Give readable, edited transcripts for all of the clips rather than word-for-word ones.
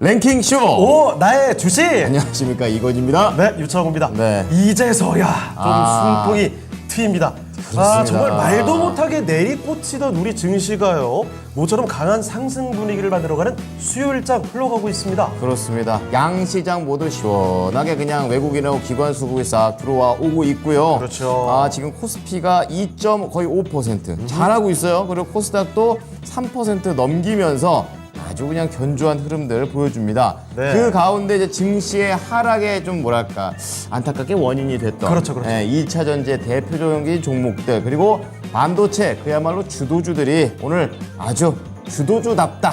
랭킹쇼! 오, 나의 주식! 안녕하십니까, 이건입니다. 네, 유창호입니다. 네. 이제서야 좀 숨통이 트입니다. 그렇습니다. 정말 말도 못하게 내리꽂히던 우리 증시가요, 모처럼 강한 상승 분위기를 만들어가는 수요일장 흘러가고 있습니다. 그렇습니다. 양 시장 모두 시원하게 그냥 외국인하고 기관 수급이 싹 들어와 오고 있고요. 그렇죠. 지금 코스피가 2.5% 잘하고 있어요. 그리고 코스닥도 3% 넘기면서 아주 그냥 견조한 흐름들을 보여줍니다. 네. 그 가운데 이제 증시의 하락에 좀 뭐랄까 안타깝게 원인이 됐던 그렇죠. 2차 전지의 대표적인 종목들 그리고 반도체 그야말로 주도주들이 오늘 아주 주도주답다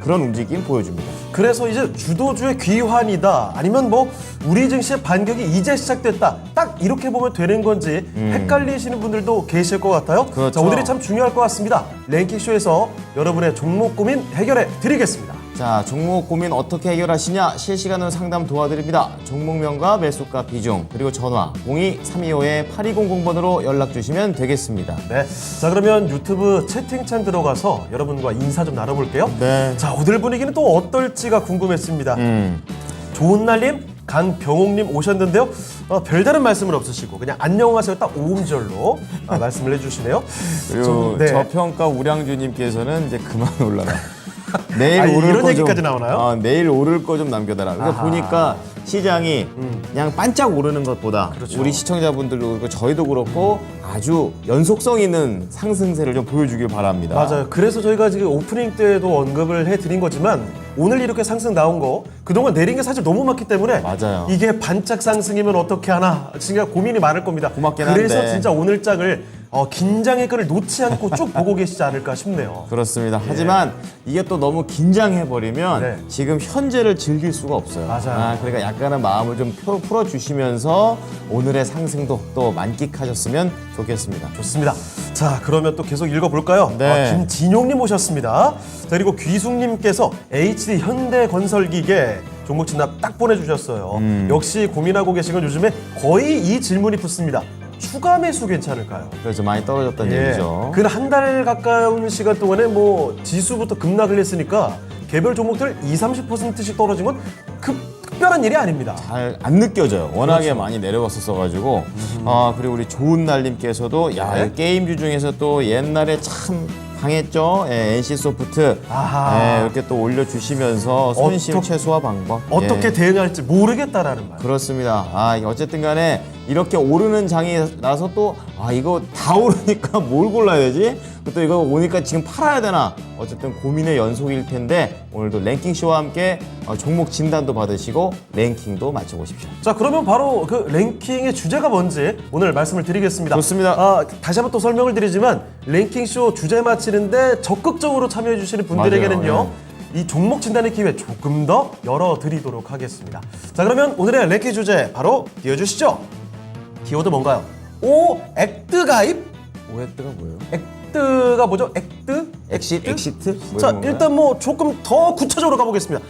그런 움직임 보여줍니다. 그래서 이제 주도주의 귀환이다, 아니면 뭐 우리 증시의 반격이 이제 시작됐다, 딱 이렇게 보면 되는 건지 헷갈리시는 분들도 계실 것 같아요. 그렇죠. 자, 오늘이 참 중요할 것 같습니다. 랭킹쇼에서 여러분의 종목 고민 해결해 드리겠습니다. 자, 종목 고민 어떻게 해결하시냐? 실시간으로 상담 도와드립니다. 종목명과 매수가 비중, 그리고 전화 02-3252-8200번으로 연락 주시면 되겠습니다. 네, 자 그러면 유튜브 채팅창 들어가서 여러분과 인사 좀 나눠볼게요. 네. 자, 오늘 분위기는 또 어떨지가 궁금했습니다. 좋은 날님, 강병옥님 오셨는데요. 별다른 말씀은 없으시고 그냥 안녕하세요 딱 5음절로 말씀을 해주시네요. 그리고 네. 저평가 우량주님께서는 이제 그만 올라라. 내일 오를 이런 거 얘기까지 좀, 나오나요? 내일 오를 거 좀 남겨달라. 그러니까 보니까 시장이 그냥 반짝 오르는 것보다 그렇죠. 우리 시청자분들도 그렇고 저희도 그렇고 아주 연속성 있는 상승세를 좀 보여주길 바랍니다. 맞아요. 그래서 저희가 지금 오프닝 때도 언급을 해드린 거지만 오늘 이렇게 상승 나온 거 그동안 내린 게 사실 너무 많기 때문에 맞아요. 이게 반짝 상승이면 어떻게 하나 진짜 고민이 많을 겁니다. 고맙긴 그래서 한데. 진짜 오늘 장을 긴장의 끈을 놓지 않고 쭉 보고 계시지 않을까 싶네요. 그렇습니다. 하지만 이게 또 너무 긴장해버리면 네. 지금 현재를 즐길 수가 없어요. 맞아요. 그러니까 약간의 마음을 좀 풀어주시면서 오늘의 상승도 또 만끽하셨으면 좋겠습니다. 좋습니다. 자, 그러면 또 계속 읽어볼까요? 네. 김진용님 오셨습니다. 자, 그리고 귀숙님께서 HD 현대건설기계 종목 진답 딱 보내주셨어요. 역시 고민하고 계신 건 요즘에 거의 이 질문이 붙습니다. 추가 매수 괜찮을까요? 그래서 많이 떨어졌다는 얘기죠. 근 한 달 가까운 시간 동안에 뭐 지수부터 급락을 했으니까 개별 종목들 20-30%씩 떨어진 건 특별한 일이 아닙니다. 잘 안 느껴져요. 워낙에 그렇죠. 많이 내려갔었어가지고. 그리고 우리 좋은 날님께서도 야, 네. 이 게임주 중에서 또 옛날에 참 강했죠. NC소프트 아하. 이렇게 또 올려주시면서 손실 어떻게- 최소화 방법. 어떻게 대응할지 모르겠다라는 말. 그렇습니다. 어쨌든 간에 이렇게 오르는 장이 나서 또 이거 다 오르니까 뭘 골라야 되지? 또 이거 오니까 지금 팔아야 되나? 어쨌든 고민의 연속일 텐데 오늘도 랭킹쇼와 함께 종목 진단도 받으시고 랭킹도 맞춰보십시오. 자, 그러면 바로 그 랭킹의 주제가 뭔지 오늘 말씀을 드리겠습니다. 좋습니다. 다시 한번 또 설명을 드리지만 랭킹쇼 주제 맞히는데 적극적으로 참여해 주시는 분들에게는요, 맞아요. 이 종목 진단의 기회 조금 더 열어드리도록 하겠습니다. 자, 그러면 오늘의 랭킹 주제 바로 띄워주시죠. 키워드 뭔가요? 액트 가입? 오액트가 뭐예요? 액트가 뭐죠? 액트? 엑시트? 뭐 자, 이런 건가요? 일단 뭐 조금 더 구체적으로 가보겠습니다.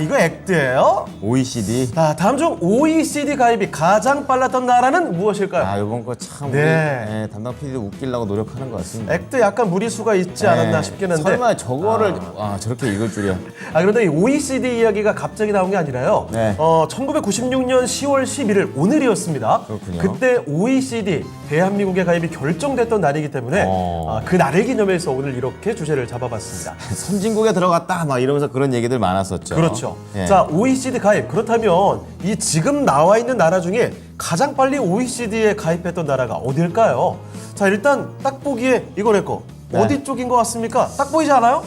이거 액트예요. OECD. 자, 다음 중 OECD 가입이 가장 빨랐던 나라는 무엇일까요? 이번 거 참 네. 우리 담당 PD도 웃기려고 노력하는 것 같습니다. 액트 약간 무리수가 있지 않았나 싶긴 한데. 설마 저거를 저렇게 읽을 줄이야. 그런데 이 OECD 이야기가 갑자기 나온 게 아니라요. 네. 1996년 10월 11일 오늘이었습니다. 그렇군요. 그때 OECD 대한민국의 가입이 결정됐던 날이기 때문에 그 날을 기념해서 오늘 이렇게 주제를 잡아봤습니다. 선진국에 들어갔다 막 이러면서 그런 얘기들 많았었죠. 그렇죠. 예. 자, OECD 가입. 그렇다면 이 지금 나와 있는 나라 중에 가장 빨리 OECD에 가입했던 나라가 어딜까요? 자, 일단 딱 보기에 이거 내 거. 네. 어디 쪽인 것 같습니까? 딱 보이지 않아요?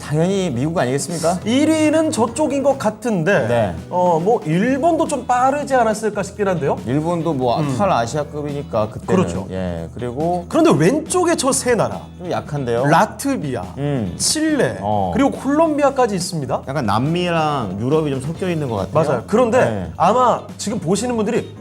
당연히 미국 아니겠습니까? 1위는 저쪽인 것 같은데 네. 뭐 일본도 좀 빠르지 않았을까 싶긴 한데요. 일본도 뭐 탈아시아급이니까 그때는. 그렇죠. 예. 그리고 그런데 왼쪽에 저 세 나라, 좀 약한데요. 라트비아, 칠레, 그리고 콜롬비아까지 있습니다. 약간 남미랑 유럽이 좀 섞여 있는 것 같아요. 맞아요. 그런데 네. 아마 지금 보시는 분들이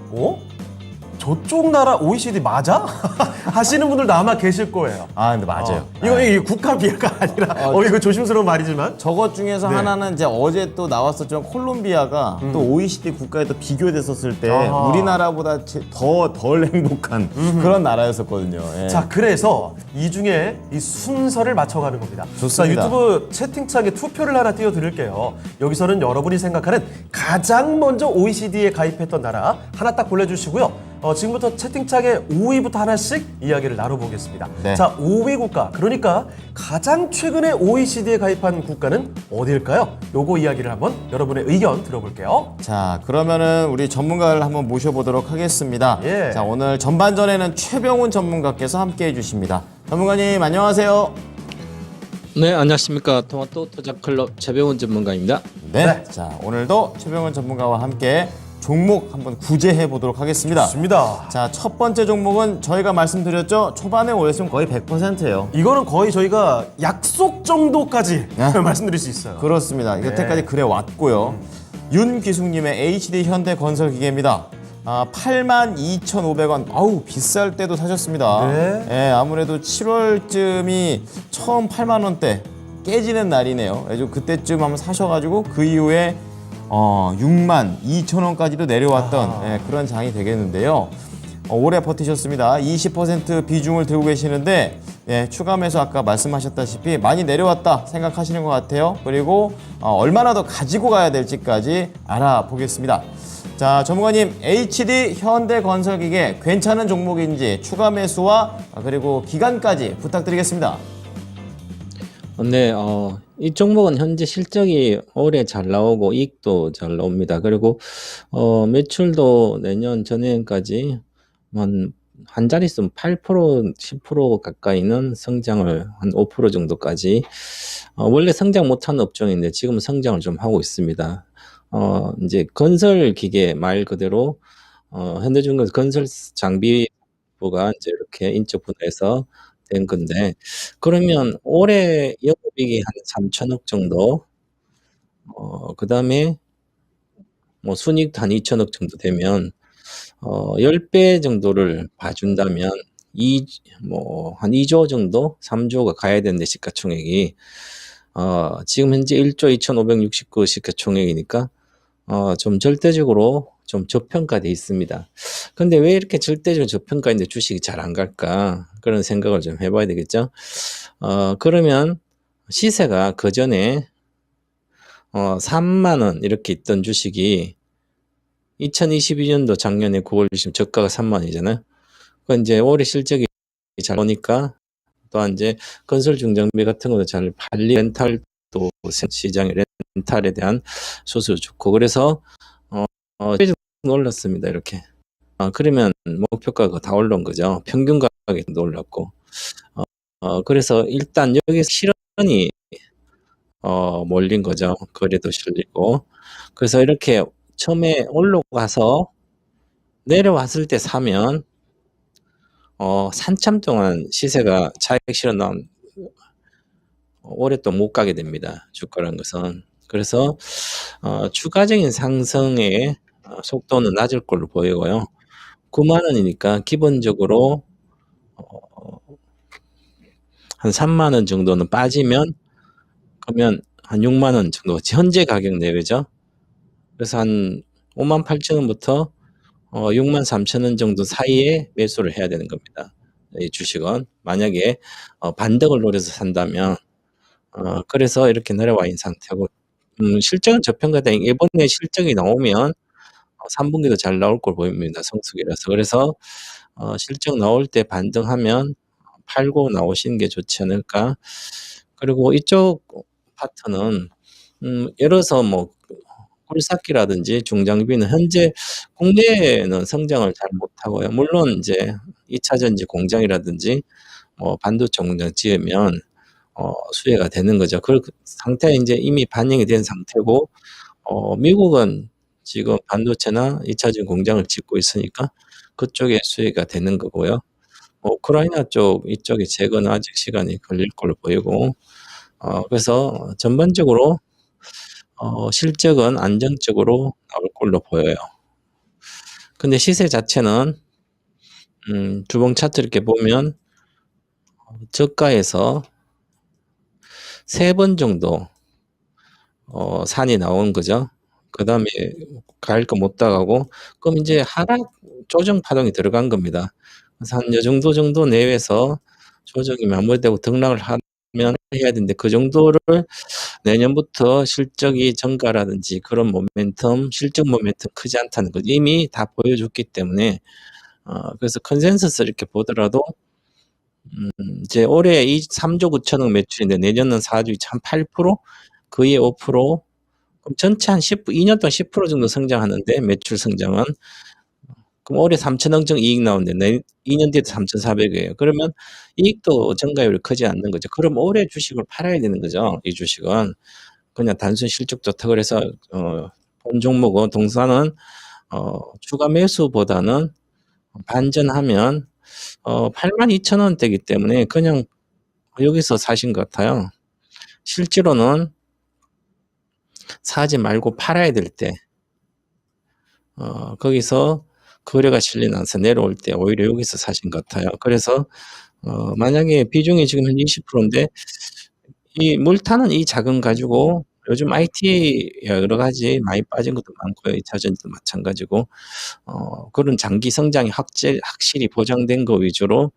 저쪽 나라 OECD 맞아? 하시는 분들도 아마 계실 거예요. 아, 근데 맞아요. 이거 국가 비하가 아니라 이거 조심스러운 말이지만 저것 중에서 네. 하나는 이제 어제 또 나왔었지만 콜롬비아가 또 OECD 국가에 또 비교됐었을 때 아하. 우리나라보다 덜 행복한 그런 나라였었거든요. 예. 자, 그래서 이 중에 이 순서를 맞춰가는 겁니다. 좋습니다. 자, 유튜브 채팅창에 투표를 하나 띄워드릴게요. 여기서는 여러분이 생각하는 가장 먼저 OECD에 가입했던 나라 하나 딱 골라주시고요. 지금부터 채팅창에 5위부터 하나씩 이야기를 나눠보겠습니다. 네. 자, 5위 국가, 그러니까 가장 최근에 OECD에 가입한 국가는 어디일까요? 요거 이야기를 한번 여러분의 의견 들어볼게요. 자, 그러면은 우리 전문가를 한번 모셔보도록 하겠습니다. 예. 자, 오늘 전반전에는 최병훈 전문가께서 함께 해주십니다. 전문가님, 안녕하세요. 네, 안녕하십니까. 토마토 투자클럽 최병훈 전문가입니다. 네. 네. 자, 오늘도 최병훈 전문가와 함께 종목 한번 구제해 보도록 하겠습니다. 좋습니다. 자, 첫 번째 종목은 저희가 말씀드렸죠. 초반에 올렸으면 거의 100%예요. 이거는 거의 저희가 약속 정도까지 네. 말씀드릴 수 있어요. 그렇습니다. 여태까지 그래 왔고요. 윤기숙님의 HD 현대건설기계입니다. 82,500원. 아우, 비쌀 때도 사셨습니다. 네. 예, 아무래도 7월쯤이 처음 8만 원대 깨지는 날이네요. 그래서 그때쯤 한번 사셔가지고 그 이후에 6만 2천 원까지도 내려왔던 예, 그런 장이 되겠는데요. 오래 버티셨습니다. 20% 비중을 들고 계시는데 예, 추가 매수 아까 말씀하셨다시피 많이 내려왔다 생각하시는 것 같아요. 그리고 얼마나 더 가지고 가야 될지까지 알아보겠습니다. 자, 전문가님, HD 현대건설기계 괜찮은 종목인지 추가 매수와 그리고 기간까지 부탁드리겠습니다. 네, 이 종목은 현재 실적이 올해 잘 나오고 이익도 잘 나옵니다. 그리고 매출도 내년 전년까지 한 자릿수 8%, 10% 가까이는 성장을 한 5% 정도까지 원래 성장 못하는 업종인데 지금 성장을 좀 하고 있습니다. 이제 건설 기계 말 그대로 현대중공업 건설 장비부가 이제 이렇게 인적 분해해서 된 건데 그러면 올해 영업이익이 한 3천억 정도 그다음에 뭐 순이익도 한 2천억 정도 되면 10배 정도를 봐준다면 한 2조 정도 3조가 가야 되는데 시가총액이 지금 현재 1조 2,569 시가총액이니까 좀 절대적으로 좀 저평가돼 있습니다. 근데 왜 이렇게 절대적으로 저평가인데 주식이 잘 안 갈까? 그런 생각을 좀 해봐야 되겠죠. 그러면 시세가 그 전에 3만 원 이렇게 있던 주식이 2022년도 작년에 9월 지금 저가가 3만 원이잖아요. 그 이제 올해 실적이 잘 나오니까 또한 이제 건설 중장비 같은 것도 잘 팔리 렌탈도 시장의 렌탈에 대한 수수도 좋고 그래서 올랐습니다. 이렇게. 그러면 목표가가 다 올라온 거죠. 평균 가격도 올랐고. 그래서 일단 여기서 실현이 몰린 거죠. 거래도 실리고. 그래서 이렇게 처음에 올라가서 내려왔을 때 사면 한참 동안 시세가 차익 실현 오랫동안 못 가게 됩니다. 주가라는 것은. 그래서 추가적인 상승의 속도는 낮을 걸로 보이고요. 9만 원이니까 기본적으로 한 3만 원 정도는 빠지면 그러면 한 6만 원 정도 현재 가격 내외죠. 그래서 한 5만 8천 원부터 6만 3천 원 정도 사이에 매수를 해야 되는 겁니다. 이 주식은 만약에 반등을 노려서 산다면 그래서 이렇게 내려와 있는 상태고 실적은 저평가된 이번에 실적이 나오면 3분기도 잘 나올 걸 보입니다. 성수기라서. 그래서 실적 나올 때 반등하면 팔고 나오시는 게 좋지 않을까. 그리고 이쪽 파트는 예를 들어서 뭐 굴삭기라든지 중장비는 현재 국내에는 성장을 잘 못하고요. 물론 이제 2차 전지 공장이라든지 반도체 공장 지으면 수혜가 되는 거죠. 그 상태에 이제 이미 반영이 된 상태고 미국은 지금 반도체나 2차 전지 공장을 짓고 있으니까 그쪽에 수혜가 되는 거고요. 우크라이나 쪽 이쪽에 재고는 아직 시간이 걸릴 걸로 보이고 그래서 전반적으로 실적은 안정적으로 나올 걸로 보여요. 근데 시세 자체는 주봉 차트 이렇게 보면 저가에서 3번 정도 산이 나온 거죠. 그다음에 갈 거 못 따가고 그럼 이제 하락 조정 파동이 들어간 겁니다. 그래서 한 요 정도 내외에서 조정이 마무리되고 등락을 하면 해야 되는데 그 정도를 내년부터 실적이 증가라든지 그런 모멘텀, 실적 모멘텀 크지 않다는 거 이미 다 보여줬기 때문에 그래서 컨센서스 이렇게 보더라도 이제 올해 3조 9천억 매출인데 내년은 4조 2.8% 거의 5% 그럼 전체 한 2년 동안 10% 정도 성장하는데 매출 성장은 그럼 올해 3천억 정도 이익 나오는데 2년 뒤에도 3,400이에요. 그러면 이익도 증가율이 크지 않는 거죠. 그럼 올해 주식을 팔아야 되는 거죠. 이 주식은 그냥 단순 실적 좋다 그래서 본 종목은 동사는 추가 매수보다는 반전하면 82,000원대이기 때문에 그냥 여기서 사신 것 같아요. 실제로는 사지 말고 팔아야 될 때, 거기서 거래가 실려나서 내려올 때 오히려 여기서 사신 것 같아요. 그래서 만약에 비중이 지금 한 20%인데 이 물타는 이 자금 가지고 요즘 IT 여러 가지 많이 빠진 것도 많고요. 2차 전지도 마찬가지고 그런 장기 성장이 확실히 보장된 거 위주로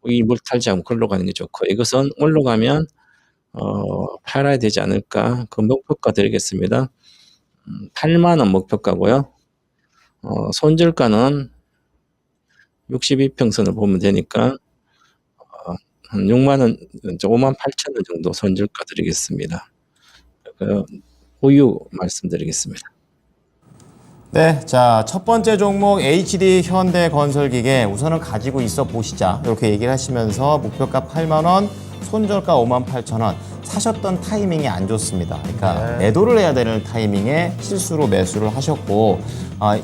이 물탈 자금 걸로 가는 게 좋고 이것은 올라가면 팔아야 되지 않을까 그 목표가 드리겠습니다. 8만 원 목표가고요. 손절가는 62평선을 보면 되니까 한 6만 원, 5만 8천 원 정도 손절가 드리겠습니다. 보유 말씀드리겠습니다. 네, 자, 첫 번째 종목 HD 현대건설기계 우선은 가지고 있어 보시자 이렇게 얘기를 하시면서 목표가 8만 원, 손절가 5만 8천 원. 사셨던 타이밍이 안 좋습니다. 그러니까 매도를 해야 되는 타이밍에 실수로 매수를 하셨고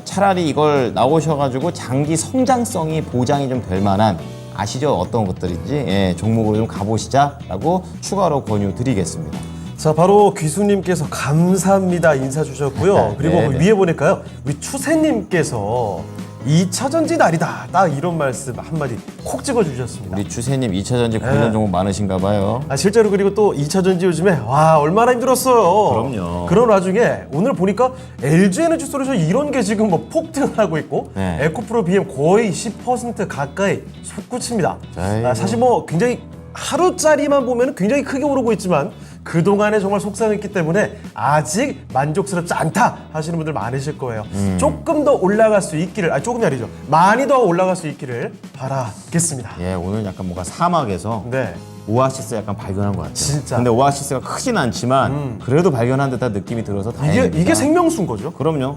차라리 이걸 나오셔가지고 장기 성장성이 보장이 좀 될 만한 아시죠? 어떤 것들인지 예, 종목으로 좀 가보시자라고 추가로 권유드리겠습니다. 자, 바로 귀수님께서 감사합니다 인사 주셨고요. 그리고 네네. 위에 보니까요, 우리 추세님께서 2차 전지 날이다, 딱 이런 말씀 한마디 콕 찍어 주셨습니다. 우리 주세님 2차 전지 관련 종목 많으신가 봐요. 실제로 그리고 또 2차 전지 요즘에 와 얼마나 힘들었어요. 그럼요. 그런 와중에 오늘 보니까 LG에너지솔루션 이런 게 지금 뭐 폭등하고 있고 네. 에코프로 BM 거의 10% 가까이 솟구칩니다. 아이고. 사실 뭐 굉장히 하루짜리만 보면 굉장히 크게 오르고 있지만 그동안에 정말 속상했기 때문에 아직 만족스럽지 않다 하시는 분들 많으실 거예요. 조금 더 올라갈 수 있기를, 조금이 아니죠, 많이 더 올라갈 수 있기를 바라겠습니다. 예, 오늘 약간 뭔가 사막에서 네. 오아시스 약간 발견한 것 같아요. 진짜. 근데 오아시스가 크진 않지만 그래도 발견한 듯한 느낌이 들어서 다행입니다. 이게 생명수인 거죠. 그럼요.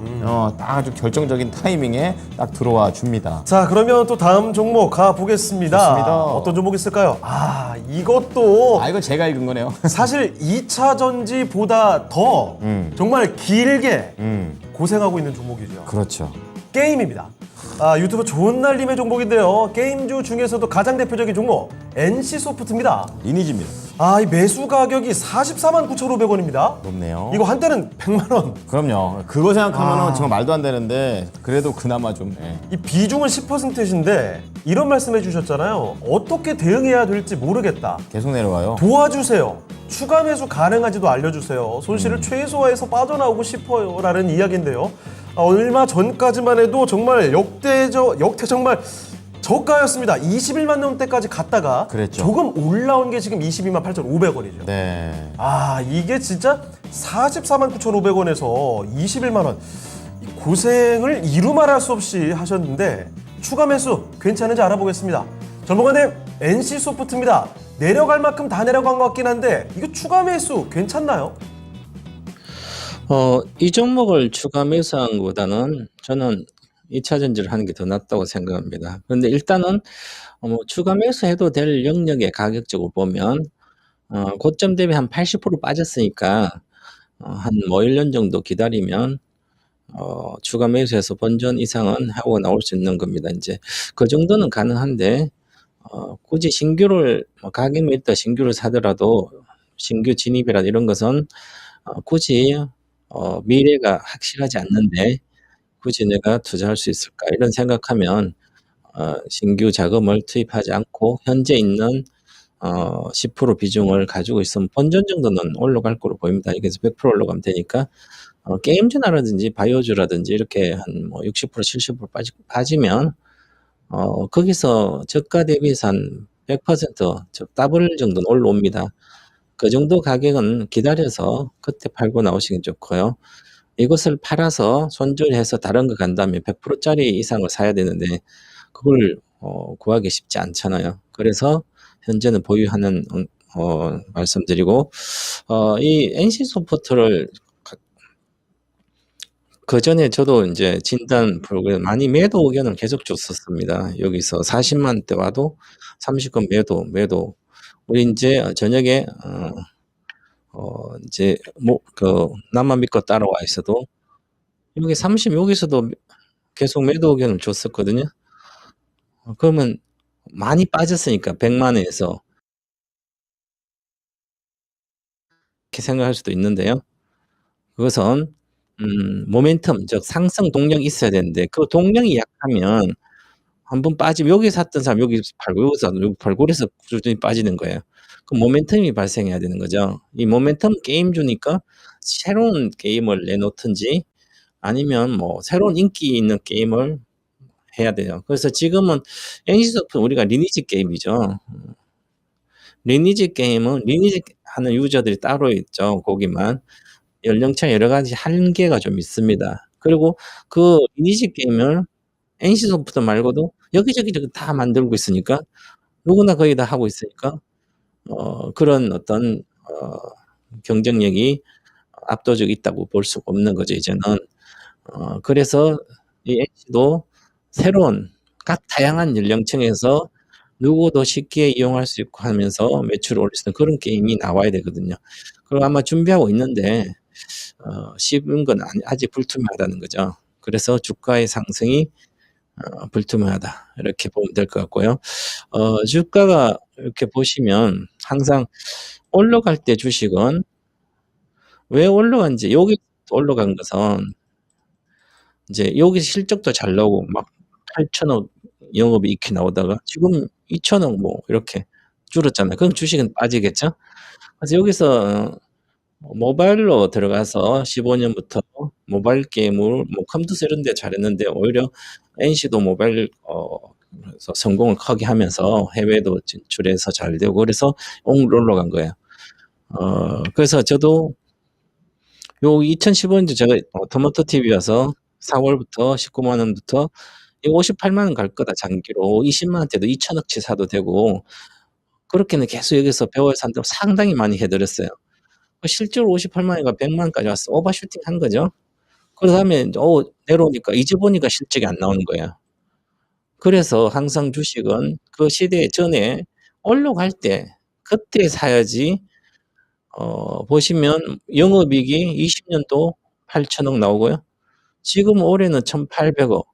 딱 아주 결정적인 타이밍에 딱 들어와 줍니다. 자, 그러면 또 다음 종목 가보겠습니다. 좋습니다. 어떤 종목 있을까요? 이것도 이거 제가 읽은 거네요. 사실 2차 전지보다 더 정말 길게 고생하고 있는 종목이죠. 그렇죠. 게임입니다. 유튜브 좋은 날림의 종목인데요. 게임주 중에서도 가장 대표적인 종목 NC소프트입니다. 리니지입니다. 이 매수 가격이 44만 9,500원입니다. 높네요. 이거 한때는 100만 원. 그럼요. 그거 생각하면 정말 말도 안 되는데 그래도 그나마 좀. 예. 이 비중은 10%신데 이런 말씀해 주셨잖아요. 어떻게 대응해야 될지 모르겠다. 계속 내려와요. 도와주세요. 추가 매수 가능한지도 알려주세요. 손실을 최소화해서 빠져나오고 싶어요. 라는 이야기인데요. 얼마 전까지만 해도 정말 역대 정말 저가였습니다. 21만 원대까지 갔다가 그랬죠. 조금 올라온 게 지금 22만 8,500원이죠. 네. 이게 진짜 44만 9,500원에서 21만 원. 고생을 이루 말할 수 없이 하셨는데 추가 매수 괜찮은지 알아보겠습니다. 전문가님, NC소프트입니다. 내려갈 만큼 다 내려간 것 같긴 한데 이거 추가 매수 괜찮나요? 이 종목을 추가 매수한 것보다는 저는 2차 전지를 하는 게 더 낫다고 생각합니다. 그런데 일단은 추가 매수해도 될 영역의 가격적으로 보면 고점 대비 한 80% 빠졌으니까 한 1년 정도 기다리면 추가 매수해서 본전 이상은 하고 나올 수 있는 겁니다. 이제 그 정도는 가능한데 굳이 신규를 가격 메이터 신규를 사더라도 신규 진입이라 이런 것은 굳이 미래가 확실하지 않는데 굳이 내가 투자할 수 있을까 이런 생각하면 신규 자금을 투입하지 않고 현재 있는 10% 비중을 가지고 있으면 본전 정도는 올라갈 거로 보입니다. 그래서 100% 올라가면 되니까 게임주나라든지 바이오주라든지 이렇게 한 뭐 60% 70% 빠지면 거기서 저가 대비해서 한 100% 즉 더블 정도는 올라옵니다. 그 정도 가격은 기다려서 그때 팔고 나오시긴 좋고요. 이것을 팔아서 손절해서 다른 거 간다면 100%짜리 이상을 사야 되는데 그걸 구하기 쉽지 않잖아요. 그래서 현재는 보유하는 말씀드리고 이 NC소프트를 그 전에 저도 이제 진단 프로그램 많이 매도 의견을 계속 줬었습니다. 여기서 40만 대 와도 30건 매도. 우리 이제 저녁에 이제 나만 믿고 따라와 있어도 여기 30 여기서도 계속 매도 의견을 줬었거든요. 그러면 많이 빠졌으니까 100만 원에서 이렇게 생각할 수도 있는데요. 그것은 모멘텀 즉 상승 동력이 있어야 되는데 그 동력이 약하면 한번 빠지면 여기 샀던 사람 여기 팔고 여기 샀던 여기 팔고 그래서 꾸준히 빠지는 거예요. 그 모멘텀이 발생해야 되는 거죠. 이 모멘텀 게임주니까 새로운 게임을 내놓든지 아니면 뭐 새로운 인기 있는 게임을 해야 돼요. 그래서 지금은 NC소프트 우리가 리니지 게임이죠. 리니지 게임은 리니지 하는 유저들이 따로 있죠. 거기만 연령차 여러 가지 한계가 좀 있습니다. 그리고 그 리니지 게임을 NC소프트 말고도 여기저기 다 만들고 있으니까 누구나 거의 다 하고 있으니까 그런 어떤 경쟁력이 압도적이 있다고 볼 수가 없는 거죠. 이제는 그래서 이 NC도 새로운 각 다양한 연령층에서 누구도 쉽게 이용할 수 있고 하면서 매출을 올릴 수 있는 그런 게임이 나와야 되거든요. 그걸 아마 준비하고 있는데 쉬운 건 아직 불투명하다는 거죠. 그래서 주가의 상승이 불투명하다 이렇게 보면 될 것 같고요. 주가가 이렇게 보시면 항상 올라갈 때 주식은 왜 올라간지 여기 올라간 것은 이제 여기 실적도 잘 나오고 막 8천억 영업이 이렇게 나오다가 지금 2천억 뭐 이렇게 줄었잖아요. 그럼 주식은 빠지겠죠. 그래서 여기서 모바일로 들어가서 15년부터 모바일 게임을 뭐 컴퓨터 이런 데 잘했는데 오히려 NC도 모바일 그래서 성공을 크게 하면서 해외도 진출해서 잘 되고 그래서 올라간 거예요. 그래서 저도 요 2015년도 제가 토마토 TV 와서 4월부터 19만 원부터 58만 원 갈 거다 장기로 20만 원대도 2천억치 사도 되고 그렇게는 계속 여기서 배워서 한다고 상당히 많이 해드렸어요. 실제로 58만 원이가 100만 원까지 왔어. 오버슈팅 한 거죠. 그 다음에 내려오니까 이제 보니까 실적이 안 나오는 거예요. 그래서 항상 주식은 그 시대 전에 올라갈 때 그때 사야지. 보시면 영업이익이 20년도 8천억 나오고요. 지금 올해는 1,800억.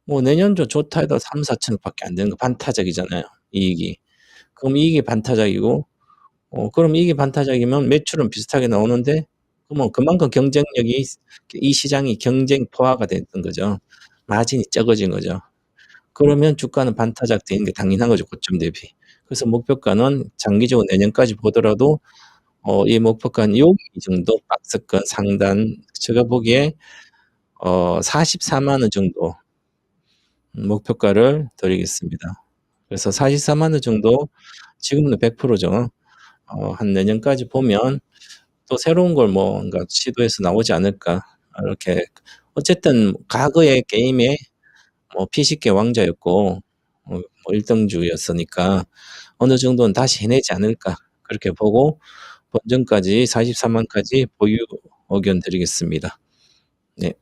뭐 내년도 좋다 해도 3, 4천억밖에 안 되는 거 반타작이잖아요. 이익이. 그럼 이익이 반타작이고 그럼 이익이 반타작이면 매출은 비슷하게 나오는데 그러면 그만큼 경쟁력이 이 시장이 경쟁 포화가 됐던 거죠. 마진이 적어진 거죠. 그러면 주가는 반타작 되는 게 당연한 거죠. 고점 대비. 그래서 목표가는 장기적으로 내년까지 보더라도 이 목표가는 여기 정도 박스권 상단 제가 보기에 44만 원 정도 목표가를 드리겠습니다. 그래서 44만 원 정도 지금은 100%죠. 한 내년까지 보면 또 새로운 걸 뭔가 시도해서 나오지 않을까 이렇게 어쨌든 과거의 게임의 PC계 왕자였고 1등주였으니까 어느 정도는 다시 해내지 않을까 그렇게 보고 본전까지 44만까지 보유 의견 드리겠습니다. 네.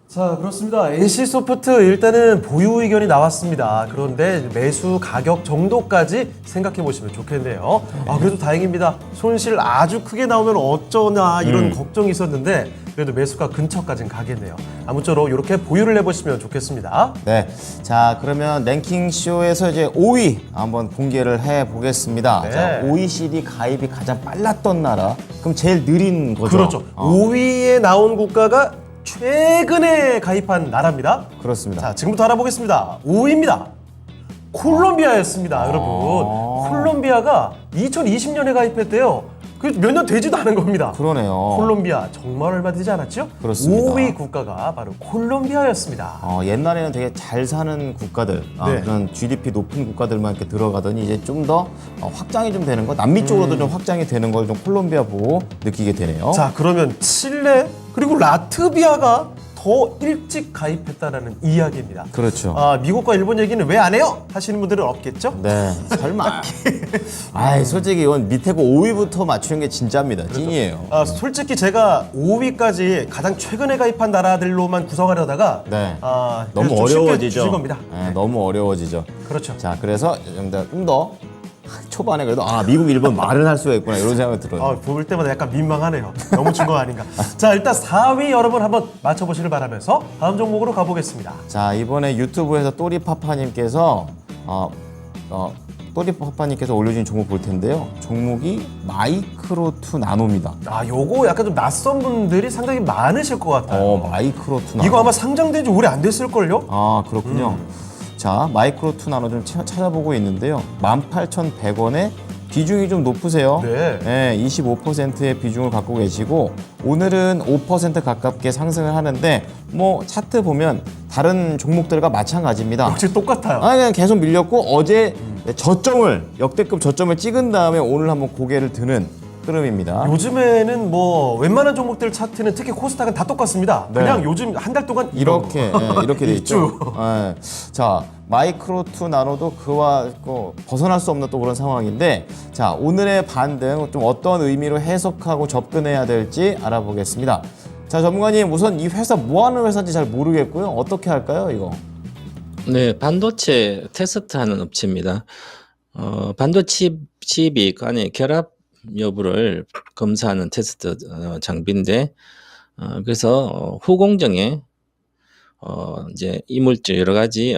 자, 그렇습니다. NC소프트 일단은 보유 의견이 나왔습니다. 그런데 매수 가격 정도까지 생각해 보시면 좋겠네요. 그래도 다행입니다. 손실 아주 크게 나오면 어쩌나 이런 걱정이 있었는데 그래도 매수가 근처까지는 가겠네요. 아무쪼록 이렇게 보유를 해보시면 좋겠습니다. 네. 자, 그러면 랭킹쇼에서 이제 5위 한번 공개를 해 보겠습니다. 네. 자, OECD 가입이 가장 빨랐던 나라. 그럼 제일 느린 거죠? 그렇죠. 5위에 나온 국가가 최근에 가입한 나라입니다. 그렇습니다. 자, 지금부터 알아보겠습니다. 5위입니다. 콜롬비아였습니다, 여러분. 콜롬비아가 2020년에 가입했대요. 그 몇 년 되지도 않은 겁니다. 그러네요. 콜롬비아 정말 얼마 되지 않았죠? 그렇습니다. 5위 국가가 바로 콜롬비아였습니다. 옛날에는 되게 잘 사는 국가들, 네. 그런 GDP 높은 국가들만 이렇게 들어가더니 이제 좀 더 확장이 좀 되는 거, 남미 쪽으로도 좀 확장이 되는 걸 좀 콜롬비아 보고 느끼게 되네요. 자, 그러면 칠레 그리고 라트비아가 더 일찍 가입했다라는 이야기입니다. 그렇죠. 미국과 일본 얘기는 왜 안 해요? 하시는 분들은 없겠죠? 네, 설마. 아이, 솔직히 이건 밑에고 5위부터 맞추는 게 진짜입니다. 찐이에요. 솔직히 제가 5위까지 가장 최근에 가입한 나라들로만 구성하려다가 네. 그래서 너무 좀 쉽게 어려워지죠. 주신 겁니다. 네, 너무 어려워지죠. 그렇죠. 자, 그래서 좀 더 초반에 그래도 미국, 일본 말은 할 수가 있구나 이런 생각이 들어요. 볼 때마다 약간 민망하네요. 너무 준 거 아닌가. 자, 일단 4위 여러분 한번 맞춰보시길 바라면서 다음 종목으로 가보겠습니다. 자, 이번에 유튜브에서 또리파파님께서 또리파파님께서 올려주신 종목 볼 텐데요. 종목이 마이크로2 나노입니다. 요거 약간 좀 낯선 분들이 상당히 많으실 것 같아요. 마이크로2 나노. 이거 아마 상장된 지 오래 안 됐을걸요? 그렇군요. 자, 마이크로2 나노 좀 찾아보고 있는데요. 18,100원에 비중이 좀 높으세요. 네. 25%의 비중을 갖고 계시고 오늘은 5% 가깝게 상승을 하는데 뭐 차트 보면 다른 종목들과 마찬가지입니다. 역시 똑같아요. 그냥 계속 밀렸고 어제 역대급 저점을 찍은 다음에 오늘 한번 고개를 드는 흐름입니다. 요즘에는 뭐 웬만한 종목들 차트는 특히 코스닥은 다 똑같습니다. 네. 그냥 요즘 한 달 동안 이렇게 돼 있죠. 있죠. 자, 마이크로2 나노도 그와 벗어날 수 없는 또 그런 상황인데, 자, 오늘의 반등 좀 어떤 의미로 해석하고 접근해야 될지 알아보겠습니다. 자, 전문가님, 우선 이 회사 뭐 하는 회사인지 잘 모르겠고요. 어떻게 할까요, 이거? 네, 반도체 테스트하는 업체입니다. 반도체 칩이 안에 결합 여부를 검사하는 테스트 장비인데, 그래서 후공정에 이제 이물질 여러 가지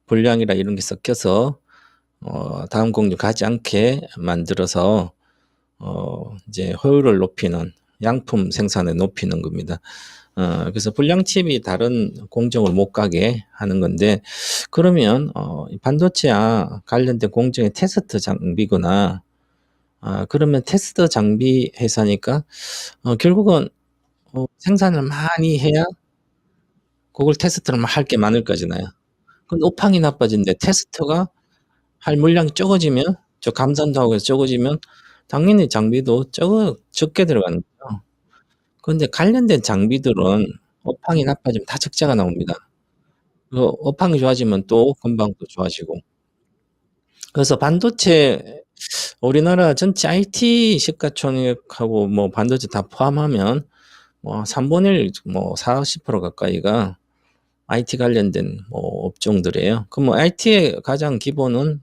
불량이라 이런 게 섞여서 다음 공정 가지 않게 만들어서 이제 효율을 높이는 양품 생산을 높이는 겁니다. 그래서 불량 칩이 다른 공정을 못 가게 하는 건데, 그러면 반도체와 관련된 공정의 테스트 장비거나 그러면 테스트 장비 회사니까 결국은 생산을 많이 해야 그걸 테스트를 할 게 많을 거잖아요. 그럼 업황이 나빠진데 테스트가 할 물량이 적어지면, 저 감산도 하고 해서 적어지면 당연히 장비도 적게 들어가는 거죠. 그런데 관련된 장비들은 업황이 나빠지면 다 적자가 나옵니다. 업황이 좋아지면 또 금방 또 좋아지고. 그래서 반도체 우리나라 전체 IT 시가총액하고 뭐 반도체 다 포함하면 뭐 3분의 1, 뭐 40% 가까이가 IT 관련된 뭐 업종들이에요. 그럼 뭐 IT의 가장 기본은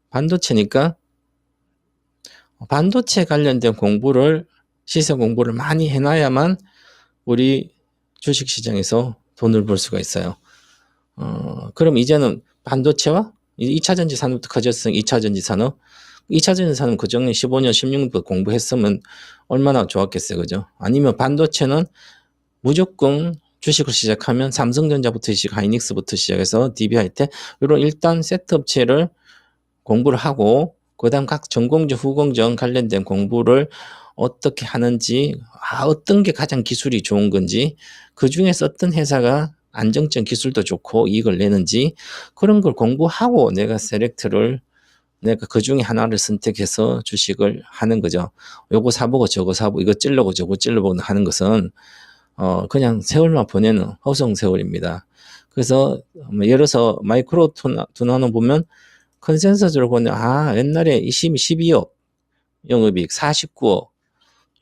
반도체니까 반도체 관련된 시세 공부를 많이 해놔야만 우리 주식시장에서 돈을 벌 수가 있어요. 그럼 이제는 반도체와 2차 전지 산업부터 커졌으니 2차 전지 산업, 2차 전지 산업 그전에 15년, 16년부터 공부했으면 얼마나 좋았겠어요, 그죠? 아니면 반도체는 무조건 주식을 시작하면 삼성전자부터 하이닉스부터 시작해서 DB하이텍 이런 일단 세트 업체를 공부를 하고 그다음 각 전공정, 후공정 관련된 공부를 어떻게 하는지, 어떤 게 가장 기술이 좋은 건지, 그 중에서 어떤 회사가 안정적 기술도 좋고 이익을 내는지 그런 걸 공부하고 내가 그 중에 하나를 선택해서 주식을 하는 거죠. 요거 사보고 저거 사보고 이거 찔러보고 저거 찔러보고 하는 것은 그냥 세월만 보내는 허송 세월입니다. 그래서 예를 들어서 마이크로2 나노 보면 컨센서스를 보면 옛날에 12억 영업이익 49억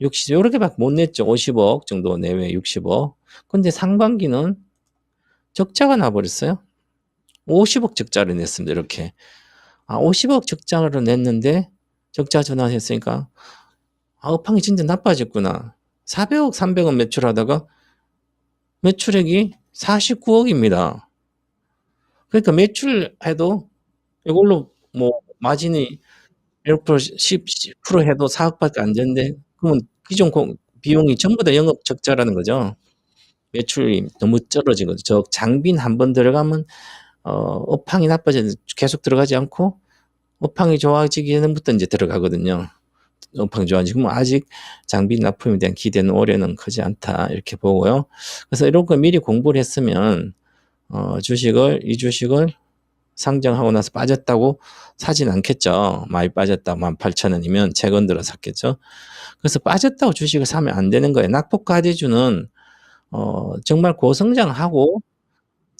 60 이렇게밖에 못 냈죠. 50억 정도 내외 60억. 근데 상반기는 적자가 나버렸어요. 50억 적자를 냈습니다. 이렇게 50억 적자를 냈는데 적자 전환했으니까 업황이 진짜 나빠졌구나. 400억 300억 매출하다가 매출액이 49억입니다. 그러니까 매출해도 이걸로 뭐 마진이 1% 10% 해도 4억밖에 안 되는데 그러면 기존 비용이 전부 다 영업 적자라는 거죠. 매출이 너무 떨어진 거죠. 저 장빈 한 번 들어가면 업황이 나빠지는 계속 들어가지 않고 업황이 좋아지기 전부터 이제 들어가거든요. 업황이 좋아지고 아직 장비 납품에 대한 기대는 올해는 크지 않다 이렇게 보고요. 그래서 이런 거 미리 공부를 했으면 이 주식을 상장하고 나서 빠졌다고 사진 않겠죠. 많이 빠졌다 18,000원이면 최근 들어 샀겠죠. 그래서 빠졌다고 주식을 사면 안 되는 거예요. 낙폭과대주는 정말 고성장하고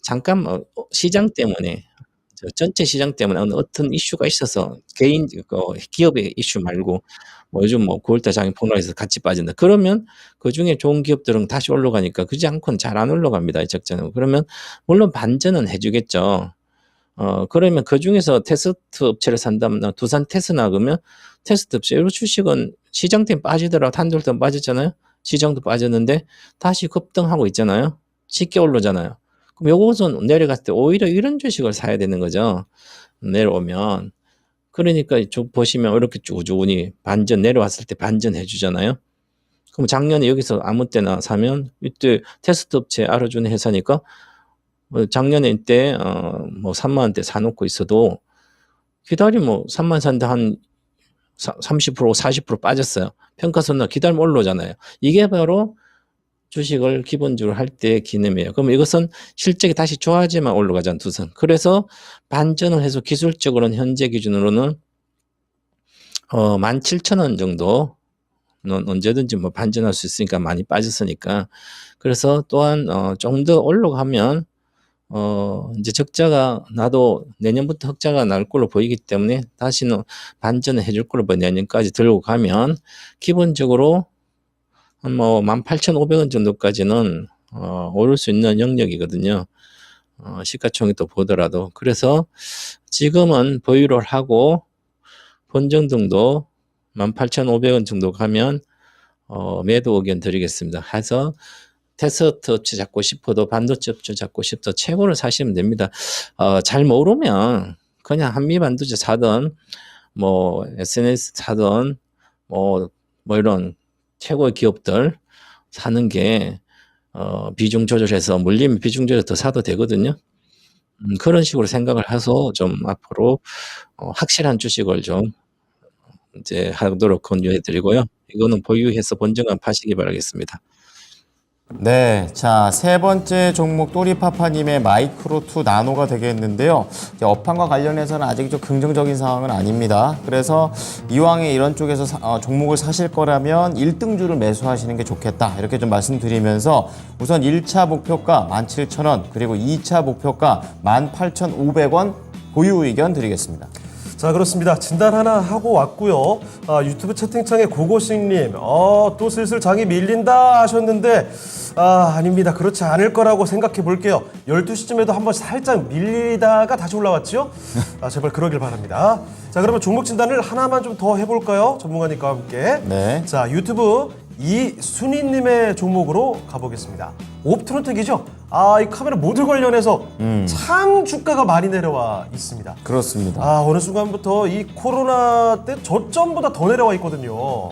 잠깐 시장 때문에 전체 시장 때문에 어떤 이슈가 있어서 개인 기업의 이슈 말고 요즘 9월달 장이 폭락해서 같이 빠진다. 그러면 그 중에 좋은 기업들은 다시 올라가니까 그지 않고는 잘 안 올라갑니다. 이 적자는. 그러면 물론 반전은 해주겠죠. 그러면 그 중에서 테스트 업체를 산다면 두산 테스나 그러면 테스트 업체 이런 주식은 시장 때문에 빠지더라도 한달 동안 빠졌잖아요. 시장도 빠졌는데 다시 급등하고 있잖아요. 쉽게 올라오잖아요. 그럼 요것은 내려갔을 때 오히려 이런 주식을 사야 되는 거죠. 내려오면. 그러니까 보시면 이렇게 꾸준히 반전 내려왔을 때 반전 해주잖아요. 그럼 작년에 여기서 아무 때나 사면 이때 테스트 업체 알아주는 회사니까 작년에 이때 3만 원대 사놓고 있어도 기다리면 3만 산데 한 30% 40% 빠졌어요. 평가손나 기다리면 올라오잖아요. 이게 바로 주식을 기본적으로 할 때의 기능이에요. 그럼 이것은 실적이 다시 좋아지만 올라가잖아요. 두선. 그래서 반전을 해서 기술적으로는 현재 기준으로는 17,000원 정도 언제든지 반전할 수 있으니까 많이 빠졌으니까. 그래서 또한 좀 더 올라가면 이제 적자가 나도 내년부터 흑자가 날 걸로 보이기 때문에 다시는 반전을 해줄 걸로 내년까지 들고 가면 기본적으로 한 18,500원 정도까지는 오를 수 있는 영역이거든요. 시가총액도 보더라도. 그래서 지금은 보유를 하고 본정등도 18,500원 정도 가면 매도 의견 드리겠습니다. 해서 테스트 업체 잡고 싶어도 반도체 업체 잡고 싶어도 최고를 사시면 됩니다. 잘 모르면 그냥 한미 반도체 사든 SNS 사든 이런 최고의 기업들 사는 게 비중 조절해서 물리면 비중 조절 더 사도 되거든요. 그런 식으로 생각을 해서 좀 앞으로 확실한 주식을 좀 이제 하도록 권유해 드리고요. 이거는 보유해서 본전만 파시기 바라겠습니다. 네, 자, 세 번째 종목 또리파파님의 마이크로2 나노가 되겠는데요. 업황과 관련해서는 아직 좀 긍정적인 상황은 아닙니다. 그래서 이왕에 이런 쪽에서 종목을 사실 거라면 1등주를 매수하시는 게 좋겠다. 이렇게 좀 말씀드리면서 우선 1차 목표가 17,000원, 그리고 2차 목표가 18,500원 보유 의견 드리겠습니다. 자, 그렇습니다. 진단 하나 하고 왔고요. 유튜브 채팅창에 고고식님, 또 슬슬 장이 밀린다 하셨는데, 아닙니다. 그렇지 않을 거라고 생각해 볼게요. 12시쯤에도 한번 살짝 밀리다가 다시 올라왔죠? 제발 그러길 바랍니다. 자, 그러면 종목 진단을 하나만 좀 더 해볼까요? 전문가님과 함께. 네. 자, 유튜브 이순희님의 종목으로 가보겠습니다. 옵트론텍이죠? 이 카메라 모듈 관련해서 참 주가가 많이 내려와 있습니다. 그렇습니다. 어느 순간부터 이 코로나 때 저점보다 더 내려와 있거든요.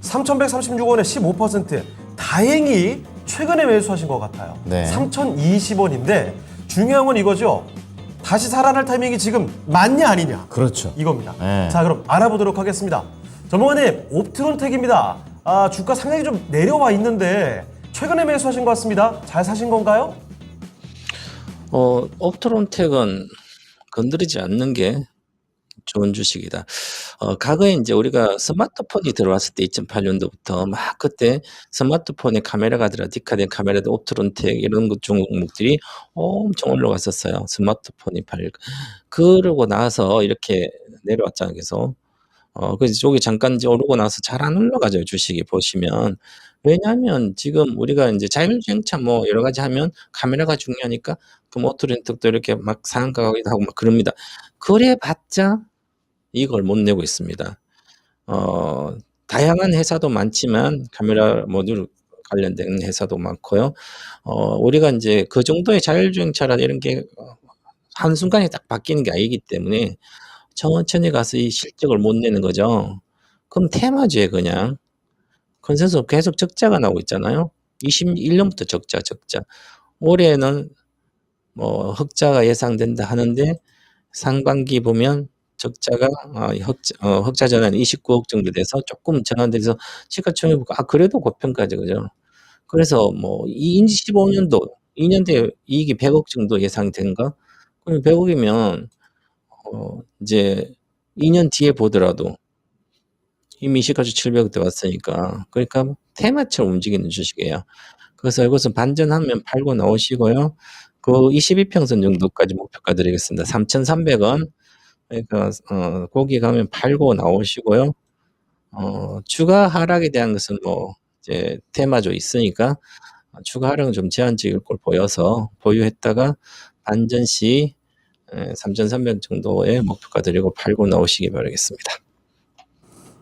3,136원에 15%. 다행히 최근에 매수하신 것 같아요. 네. 3,020원인데 중요한 건 이거죠. 다시 살아날 타이밍이 지금 맞냐 아니냐. 그렇죠. 이겁니다. 네. 자, 그럼 알아보도록 하겠습니다. 전문가님, 옵트론텍입니다. 주가 상당히 좀 내려와 있는데 최근에 매수하신 것 같습니다. 잘 사신 건가요? 옵트론텍은 건드리지 않는 게 좋은 주식이다. 과거에 이제 우리가 스마트폰이 들어왔을 때 2008년도부터 막 그때 스마트폰에 카메라가 디카된 카메라도 옵트론텍 이런 것 종목들이 엄청 올라갔었어요. 스마트폰이 그러고 나서 이렇게 내려왔잖아요. 계속. 그래서 저기 잠깐 이제 오르고 나서 잘 안 올라가죠. 주식이 보시면. 왜냐하면 지금 우리가 이제 자율주행차 여러 가지 하면 카메라가 중요하니까 그럼 옵트론텍도 이렇게 막 상한가 가기도 하고 막 그럽니다. 그래봤자 이걸 못 내고 있습니다. 다양한 회사도 많지만 카메라 모듈 관련된 회사도 많고요. 우리가 이제 그 정도의 자율주행차라 이런 게 한순간에 딱 바뀌는 게 아니기 때문에 천천히 가서 이 실적을 못 내는 거죠. 그럼 테마주에 그냥 컨센서스 계속 적자가 나오고 있잖아요. 21년부터 적자. 올해는 뭐 흑자가 예상된다 하는데 상반기 보면 적자가 흑자 전환 29억 정도 돼서 조금 전환돼서 시가총액 보고 그래도 고평가죠, 그죠? 그래서 뭐 2015년도 2년 뒤에 이익이 100억 정도 예상된 거, 그럼 100억이면 이제 2년 뒤에 보더라도 이미 시가총 700억대 왔으니까, 그러니까 테마처럼 움직이는 주식이에요. 그래서 이것은 반전하면 팔고 나오시고요. 그 22평선 정도까지 목표가 드리겠습니다. 3,300원. 그러니까 거기 가면 팔고 나오시고요. 추가 하락에 대한 것은 뭐 이제 테마조 있으니까 추가 하락은 좀 제한적일 걸 보여서 보유했다가 반전 시 3,300 정도의 목표가 드리고 팔고 나오시기 바라겠습니다.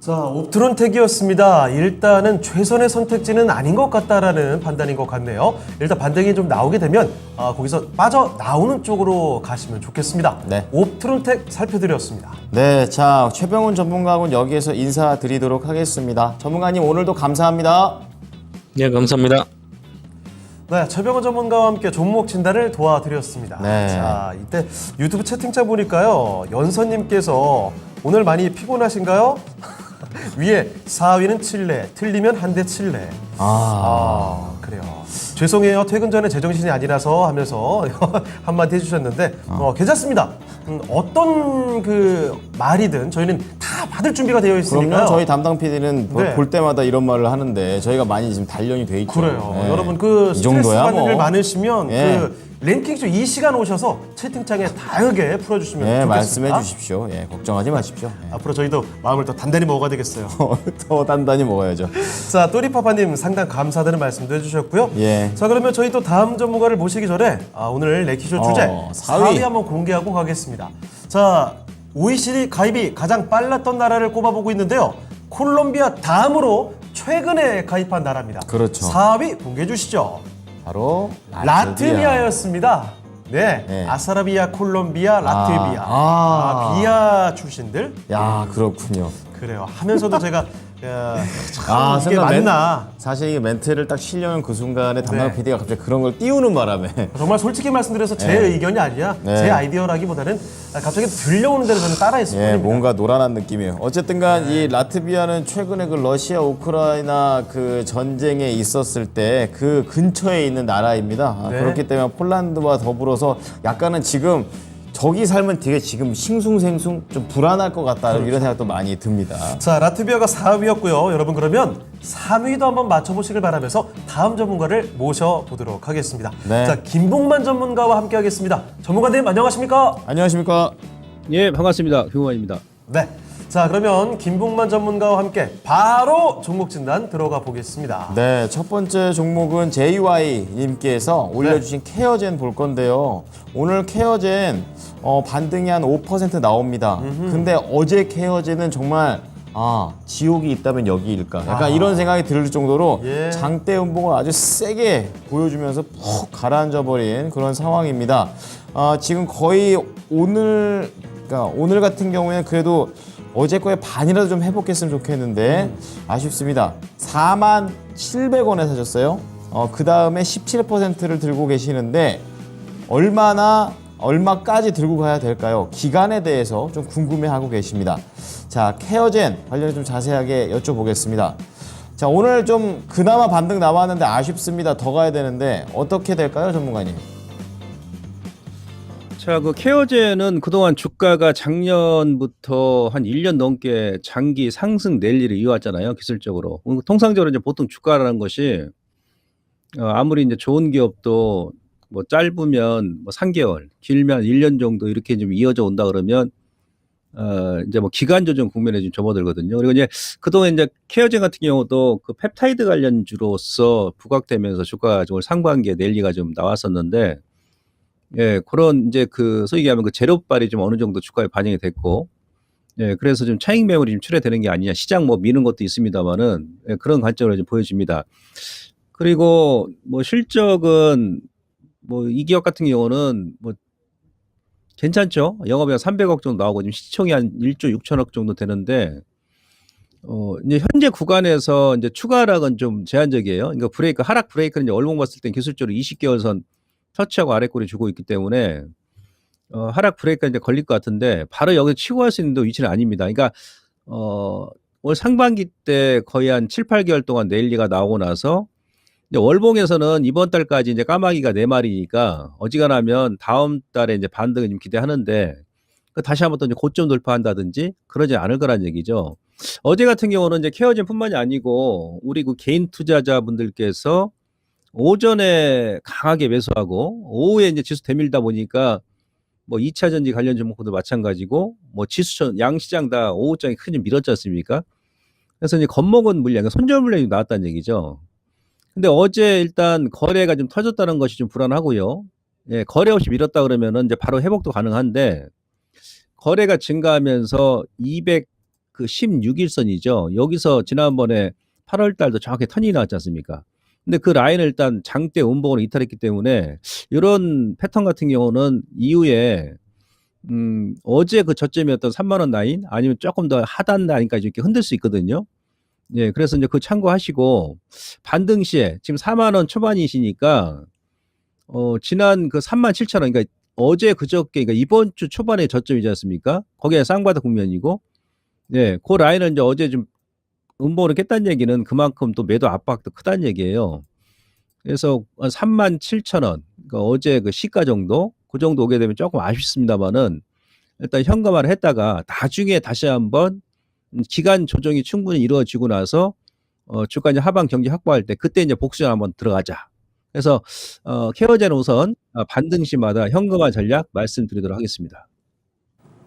자, 옵트론텍이었습니다. 일단은 최선의 선택지는 아닌 것 같다라는 판단인 것 같네요. 일단 반등이 좀 나오게 되면 거기서 빠져나오는 쪽으로 가시면 좋겠습니다. 네. 옵트론텍 살펴드렸습니다. 네, 자 최병훈 전문가하고는 여기에서 인사드리도록 하겠습니다. 전문가님 오늘도 감사합니다. 네, 감사합니다. 네, 최병원 전문가와 함께 종목 진단을 도와드렸습니다. 네. 자, 이때 유튜브 채팅창 보니까요, 연서님께서 오늘 많이 피곤하신가요? 위에 4위는 칠레, 틀리면 한 대 칠레. 그래요. 죄송해요. 퇴근 전에 제정신이 아니라서 하면서 한마디 해주셨는데 괜찮습니다. 어떤 그 말이든 저희는 다 받을 준비가 되어 있으니까요. 그럼요. 저희 담당 PD는 네. 볼 때마다 이런 말을 하는데 저희가 많이 지금 단련이 돼 있죠. 그래요. 네. 여러분 그 이 스트레스 정도야 받는 일 뭐. 많으시면 예. 그 랭킹쇼 이 시간 오셔서 채팅창에 다양하게 풀어주시면 네, 좋겠습니다. 말씀해 주십시오. 예, 걱정하지 마십시오. 예. 앞으로 저희도 마음을 더 단단히 먹어야 되겠어요. 더 단단히 먹어야죠. 자, 또리파파님 상당 감사드리는 말씀도 해주셨고요. 예. 자, 그러면 저희 또 다음 전문가를 모시기 전에 오늘 랭킹쇼 주제 4위. 4위 한번 공개하고 가겠습니다. 자, OECD 가입이 가장 빨랐던 나라를 꼽아보고 있는데요. 콜롬비아 다음으로 최근에 가입한 나라입니다. 그렇죠. 4위 공개해 주시죠. 바로 라트비아였습니다. 네, 네. 아사라비아, 콜롬비아, 라트비아. 비아 출신들. 야, 그렇군요. 그래요. 하면서도 제가 아, 이게 순간 맞나? 사실 이 멘트를 딱 치려는 그 순간에 담당 네. PD가 갑자기 그런 걸 띄우는 바람에 정말 솔직히 말씀드려서 제 네. 의견이 아니라 네. 제 아이디어라기보다는 갑자기 들려오는 대로 저는 따라했을 예, 뿐입니다. 뭔가 노란한 느낌이에요. 어쨌든간 이 라트비아는 최근에 그 러시아 우크라이나 그 전쟁에 있었을 때 그 근처에 있는 나라입니다. 네. 그렇기 때문에 폴란드와 더불어서 약간은 지금 저기 살면 되게 지금 싱숭생숭 좀 불안할 것 같다 그렇죠. 이런 생각도 많이 듭니다. 자, 라트비아가 4위였고요. 여러분 그러면 3위도 한번 맞춰보시길 바라면서 다음 전문가를 모셔보도록 하겠습니다. 네. 자, 김봉만 전문가와 함께하겠습니다. 전문가님 안녕하십니까? 안녕하십니까? 예, 반갑습니다. 김호만입니다. 네. 자, 그러면 김봉만 전문가와 함께 바로 종목 진단 들어가 보겠습니다. 네, 첫 번째 종목은 JY님께서 올려주신 케어젠 볼 건데요. 오늘 케어젠 반등이 한 5% 나옵니다. 근데 어제 케어젠은 정말 지옥이 있다면 여기일까? 약간 이런 생각이 들 정도로 예. 장대 음봉을 아주 세게 보여주면서 푹 가라앉아 버린 그런 상황입니다. 지금 거의 오늘 같은 경우에는 그래도 어제 거에 반이라도 좀 회복했으면 좋겠는데 아쉽습니다. 47,000원에 사셨어요. 그 다음에 17%를 들고 계시는데 얼마까지 들고 가야 될까요? 기간에 대해서 좀 궁금해하고 계십니다. 자, 케어젠 관련해서 좀 자세하게 여쭤보겠습니다. 자, 오늘 좀 그나마 반등 나왔는데 아쉽습니다. 더 가야 되는데 어떻게 될까요, 전문가님? 자, 그 케어젠은 그동안 주가가 작년부터 한 1년 넘게 장기 상승 랠리를 이어왔잖아요, 기술적으로. 통상적으로 이제 보통 주가라는 것이 아무리 이제 좋은 기업도 뭐 짧으면 뭐 3개월, 길면 1년 정도 이렇게 좀 이어져 온다 그러면 이제 뭐 기간 조정 국면에 좀 접어들거든요. 그리고 이제 그동안 이제 케어젠 같은 경우도 그 펩타이드 관련주로서 부각되면서 주가가 좀 상반기에 랠리가 좀 나왔었는데, 예, 그런 이제 그 소위 얘기하면 그 재료발이 좀 어느 정도 주가에 반영이 됐고, 예, 그래서 좀 차익 매물이 좀 출회되는 게 아니냐, 시장 뭐 미는 것도 있습니다만은, 예, 그런 관점으로 좀 보여집니다. 그리고 뭐 실적은 뭐 이 기업 같은 경우는 뭐 괜찮죠. 영업이익 300억 정도 나오고 지금 시총이 한 1조 6천억 정도 되는데, 이제 현재 구간에서 이제 추가 하락은 좀 제한적이에요. 그러니까 하락 브레이크는 이제 월봉 봤을 땐 기술적으로 20개월선 터치하고 아래꼬리 주고 있기 때문에 하락 브레이크가 이제 걸릴 것 같은데 바로 여기서 치고 갈 수 있는 위치는 아닙니다. 그러니까 올 상반기 때 거의 한 7-8개월 동안 내일리가 나오고 나서 이제 월봉에서는 이번 달까지 이제 까마귀가 4마리니까 어지간하면 다음 달에 이제 반등을 좀 기대하는데 다시 한번 또 이제 고점 돌파한다든지 그러지 않을 거란 얘기죠. 어제 같은 경우는 이제 케어젠뿐만이 아니고 우리 그 개인 투자자분들께서 오전에 강하게 매수하고 오후에 이제 지수 대밀다 보니까 뭐 2차 전지 관련 종목도 마찬가지고 뭐 지수 양시장 다 오후장에 크게 밀었지 않습니까? 그래서 이제 겁먹은 물량, 손절 물량이 나왔다는 얘기죠. 근데 어제 일단 거래가 좀 터졌다는 것이 좀 불안하고요. 예, 거래 없이 밀었다 그러면은 이제 바로 회복도 가능한데 거래가 증가하면서 216일선이죠. 여기서 지난번에 8월 달도 정확히 턴이 나왔지 않습니까? 근데 그 라인을 일단 장대 음봉으로 이탈했기 때문에 이런 패턴 같은 경우는 이후에 어제 그 저점이었던 3만 원 라인 아니면 조금 더 하단 라인까지 이렇게 흔들 수 있거든요. 예, 그래서 이제 그 참고하시고 반등 시에 지금 4만 원 초반이시니까 지난 그 37,000원 그러니까 어제 그저께 그러니까 이번 주 초반에 저점이지 않습니까? 거기에 쌍바닥 국면이고 예, 그 라인을 이제 어제 좀 음봉으로 깼다는 얘기는 그만큼 또 매도 압박도 크다는 얘기예요. 그래서 37,000원 그러니까 어제 그 시가 정도 그 정도 오게 되면 조금 아쉽습니다만은 일단 현금화를 했다가 나중에 다시 한번 기간 조정이 충분히 이루어지고 나서 주가 이제 하방 경기 확보할 때 그때 이제 복수전 한번 들어가자. 그래서 케어젠 우선 반등 시마다 현금화 전략 말씀드리도록 하겠습니다.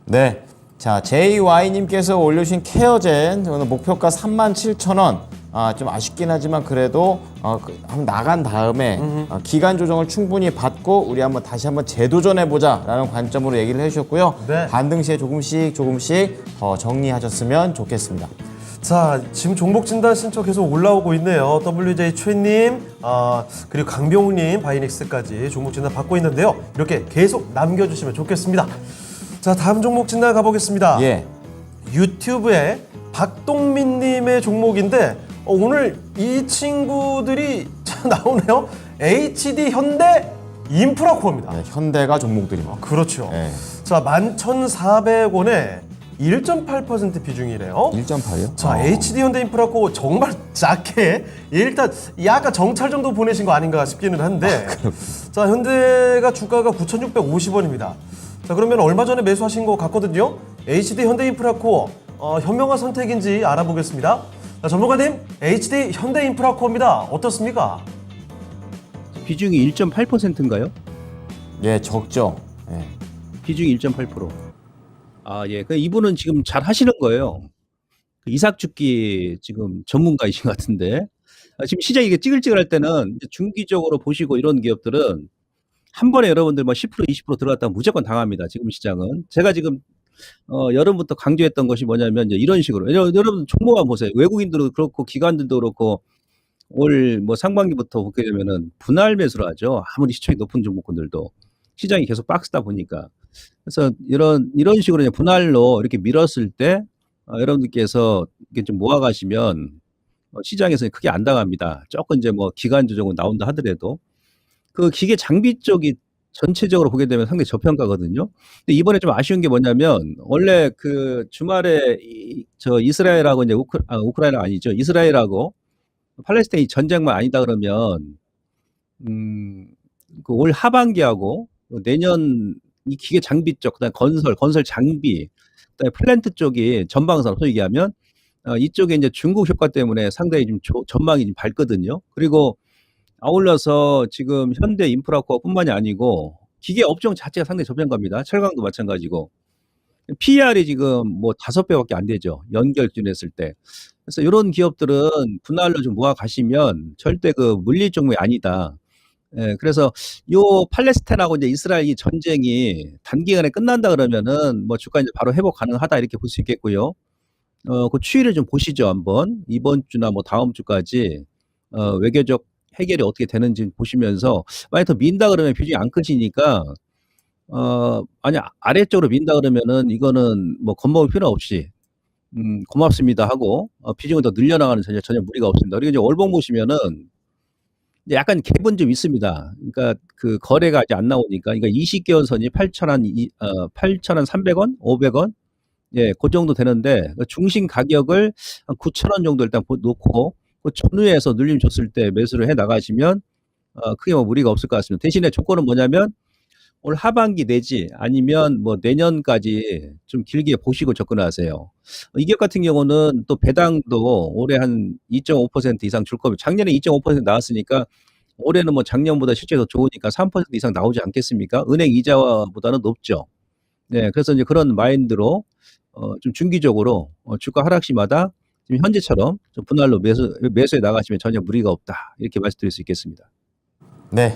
네. 자, JY님께서 올려주신 케어젠 오늘 목표가 37,000원. 좀 아쉽긴 하지만 그래도 한번 나간 다음에 기간 조정을 충분히 받고 우리 다시 한번 재도전해 보자라는 관점으로 얘기를 해주셨고요. 네. 반등 시에 조금씩 더 정리하셨으면 좋겠습니다. 자, 지금 종목 진단 신청 계속 올라오고 있네요. WJ 최님, 그리고 강병욱님, 바이닉스까지 종목 진단 받고 있는데요. 이렇게 계속 남겨주시면 좋겠습니다. 자, 다음 종목 진단 가보겠습니다. 예. 유튜브에 박동민님의 종목인데 오늘 이 친구들이 나오네요. HD 현대 인프라코어입니다. 네, 현대가 종목들입니다. 그렇죠. 네. 자, 11,400원에 1.8% 비중이래요. 1.8이요? 자, HD 현대인프라코 정말 작게 일단 약간 정찰 정도 보내신 거 아닌가 싶기는 한데 자, 현대가 주가가 9,650원입니다. 자, 그러면 얼마 전에 매수하신 거 같거든요. HD 현대인프라코어 현명한 선택인지 알아보겠습니다. 자, 전문가님, HD 현대인프라코어입니다. 어떻습니까? 비중이 1.8%인가요? 예, 적죠. 예. 비중이 1.8%. 예. 그 이분은 지금 잘 하시는 거예요. 그 이삭죽기 지금 전문가이신 것 같은데. 지금 시장이 이게 찌글찌글할 때는 이제 중기적으로 보시고 이런 기업들은 한 번에 여러분들 뭐 10% 20% 들어갔다면 무조건 당합니다. 지금 시장은. 제가 지금 여름부터 강조했던 것이 뭐냐면 이제 이런 식으로 여러분 종목만 보세요. 외국인들도 그렇고 기관들도 그렇고 올 뭐 상반기부터 보게 되면은 분할 매수를 하죠. 아무리 시총이 높은 종목군들도 시장이 계속 박스다 보니까. 그래서 이런 식으로 그냥 분할로 이렇게 밀었을 때 여러분들께서 이게 좀 모아가시면 시장에서 크게 안 당합니다. 조금 이제 뭐 기간 조정은 나온다 하더라도 그 기계 장비 쪽이 전체적으로 보게 되면 상당히 저평가거든요. 근데 이번에 좀 아쉬운 게 뭐냐면 원래 그 주말에 저 이스라엘하고 이제 우크라이나 아니죠. 이스라엘하고 팔레스타인 전쟁만 아니다 그러면 그 올 하반기하고 내년 이 기계 장비 쪽, 그다음에 건설 장비, 그다음에 플랜트 쪽이 전방산업 소위 얘기하면 이쪽에 이제 중국 효과 때문에 상당히 좀 전망이 좀 밝거든요. 그리고 아울러서 지금 현대 인프라코어뿐만이 아니고 기계 업종 자체가 상당히 저평가입니다. 철강도 마찬가지고. PER이 지금 뭐 5배밖에 안 되죠. 연결 기준했을 때. 그래서 이런 기업들은 분할로 좀 모아 가시면 절대 그 물리 종목이 아니다. 예, 그래서 요 팔레스타인하고 이제 이스라엘 이 전쟁이 단기간에 끝난다 그러면은 뭐 주가 이제 바로 회복 가능하다 이렇게 볼 수 있겠고요. 그 추이를 좀 보시죠 한번 이번 주나 뭐 다음 주까지 외교적 해결이 어떻게 되는지 보시면서 만약 더 민다 그러면 비중이 안 크시니까 아니 아래쪽으로 민다 그러면은 이거는 뭐 겁먹을 필요 없이 고맙습니다 하고 비중을 더 늘려나가는 전혀 무리가 없습니다. 그리고 이제 월봉 보시면은 이제 약간 갭은 좀 있습니다. 그러니까 그 거래가 아직 안 나오니까, 그러니까 20개월 선이 8,300원, 500원, 예, 그 정도 되는데 그 중심 가격을 한 9,000원 정도 일단 놓고 그 전후에서 눌림 줬을 때 매수를 해 나가시면 크게 뭐 무리가 없을 것 같습니다. 대신에 조건은 뭐냐면 올 하반기 내지 아니면 뭐 내년까지 좀 길게 보시고 접근하세요. 이 기업 같은 경우는 또 배당도 올해 한 2.5% 이상 줄 겁니다. 작년에 2.5% 나왔으니까 올해는 뭐 작년보다 실제 더 좋으니까 3% 이상 나오지 않겠습니까? 은행 이자보다는 높죠. 네, 그래서 이제 그런 마인드로 좀 중기적으로 주가 하락시마다 지금 현재처럼 좀 분할로 매수해 나가시면 전혀 무리가 없다. 이렇게 말씀드릴 수 있겠습니다. 네.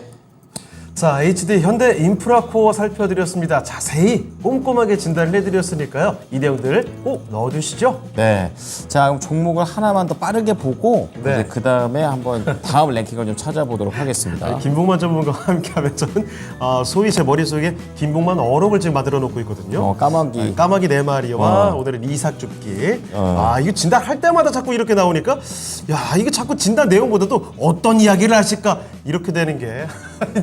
자, HD 현대 인프라코어 살펴드렸습니다. 자세히 꼼꼼하게 진단을 해드렸으니까요. 이 내용들 꼭 넣어두시죠. 네. 자, 그럼 종목을 하나만 더 빠르게 보고 네. 그 다음에 한번 다음 랭킹을 좀 찾아보도록 하겠습니다. 김봉만 전문가와 함께하면 저는 소위 제 머릿속에 김봉만 어록을 지금 만들어 놓고 있거든요. 까마귀. 까마귀 4마리와 오늘은 이삭죽기. 이거 진단할 때마다 자꾸 이렇게 나오니까 야, 이게 자꾸 진단 내용보다도 어떤 이야기를 하실까 이렇게 되는 게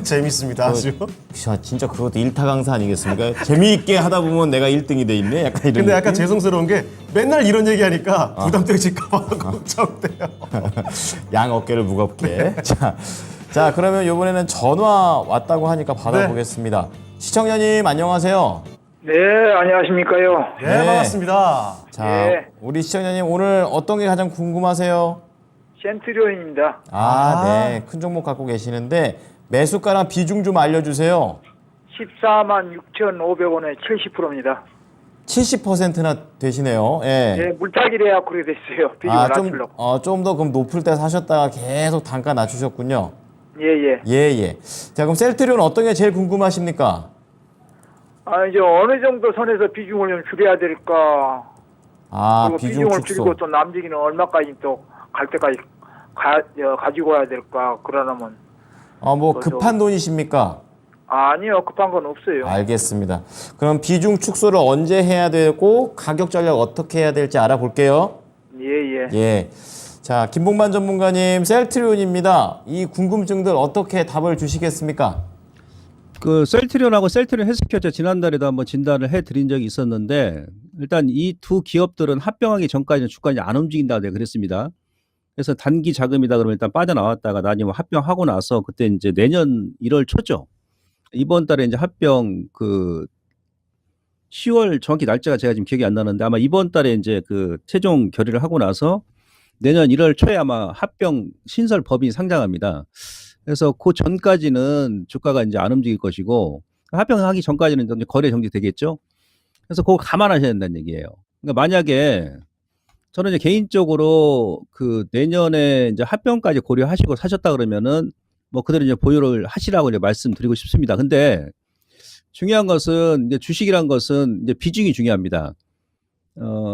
재밌습니다. 아주. 야, 진짜 그것도 일타 강사 아니겠습니까? 재미있게 하다 보면 내가 1등이 돼 있네. 약간 이런. 근데 약간 느낌? 죄송스러운 게 맨날 이런 얘기하니까 부담되실까 봐 걱정돼요. 양 어깨를 무겁게. 자, 그러면 이번에는 전화 왔다고 하니까 받아보겠습니다. 시청자님 안녕하세요. 네, 안녕하십니까요. 네, 반갑습니다. 자, 네. 우리 시청자님 오늘 어떤 게 가장 궁금하세요? 센트리온입니다. 네. 큰 종목 갖고 계시는데 매수가랑 비중 좀 알려주세요. 146,500원에 70%입니다. 70%나 되시네요. 예. 네, 물타기래야 그렇게 됐어요. 비중을 낮추려고. 좀 더 그럼 높을 때 사셨다가 계속 단가 낮추셨군요. 예. 예. 자, 그럼 셀트리온 어떤 게 제일 궁금하십니까? 이제 어느 정도 선에서 비중을 좀 줄여야 될까. 그리고 비중 비중을 축소. 줄이고 또 남기는 얼마까지 또 갈 때까지 가지고 와야 될까. 그러려면. 뭐 그렇죠. 급한 돈이십니까? 아니요, 급한 건 없어요. 알겠습니다. 그럼 비중 축소를 언제 해야 되고 가격 전략 어떻게 해야 될지 알아볼게요. 예. 예. 자, 김봉만 전문가님, 셀트리온입니다. 이 궁금증들 어떻게 답을 주시겠습니까? 그 셀트리온하고 셀트리온 헬스케어 제가 지난달에도 한번 진단을 해드린 적이 있었는데 일단 이 두 기업들은 합병하기 전까지는 주가가 안 움직인다 내가 그랬습니다. 그래서 단기 자금이다 그러면 일단 빠져나왔다가 나중에 합병하고 나서 그때 이제 내년 1월 초죠. 이번 달에 이제 합병 10월 정확히 날짜가 제가 지금 기억이 안 나는데 아마 이번 달에 이제 그 최종 결의를 하고 나서 내년 1월 초에 아마 합병 신설 법인이 상장합니다. 그래서 그 전까지는 주가가 이제 안 움직일 것이고 합병하기 전까지는 이제 거래 정지되겠죠. 그래서 그거 감안하셔야 된다는 얘기예요. 그러니까 만약에 저는 이제 개인적으로 그 내년에 이제 합병까지 고려하시고 사셨다 그러면은 뭐 그대로 이제 보유를 하시라고 이제 말씀드리고 싶습니다. 근데 중요한 것은 이제 주식이란 것은 이제 비중이 중요합니다.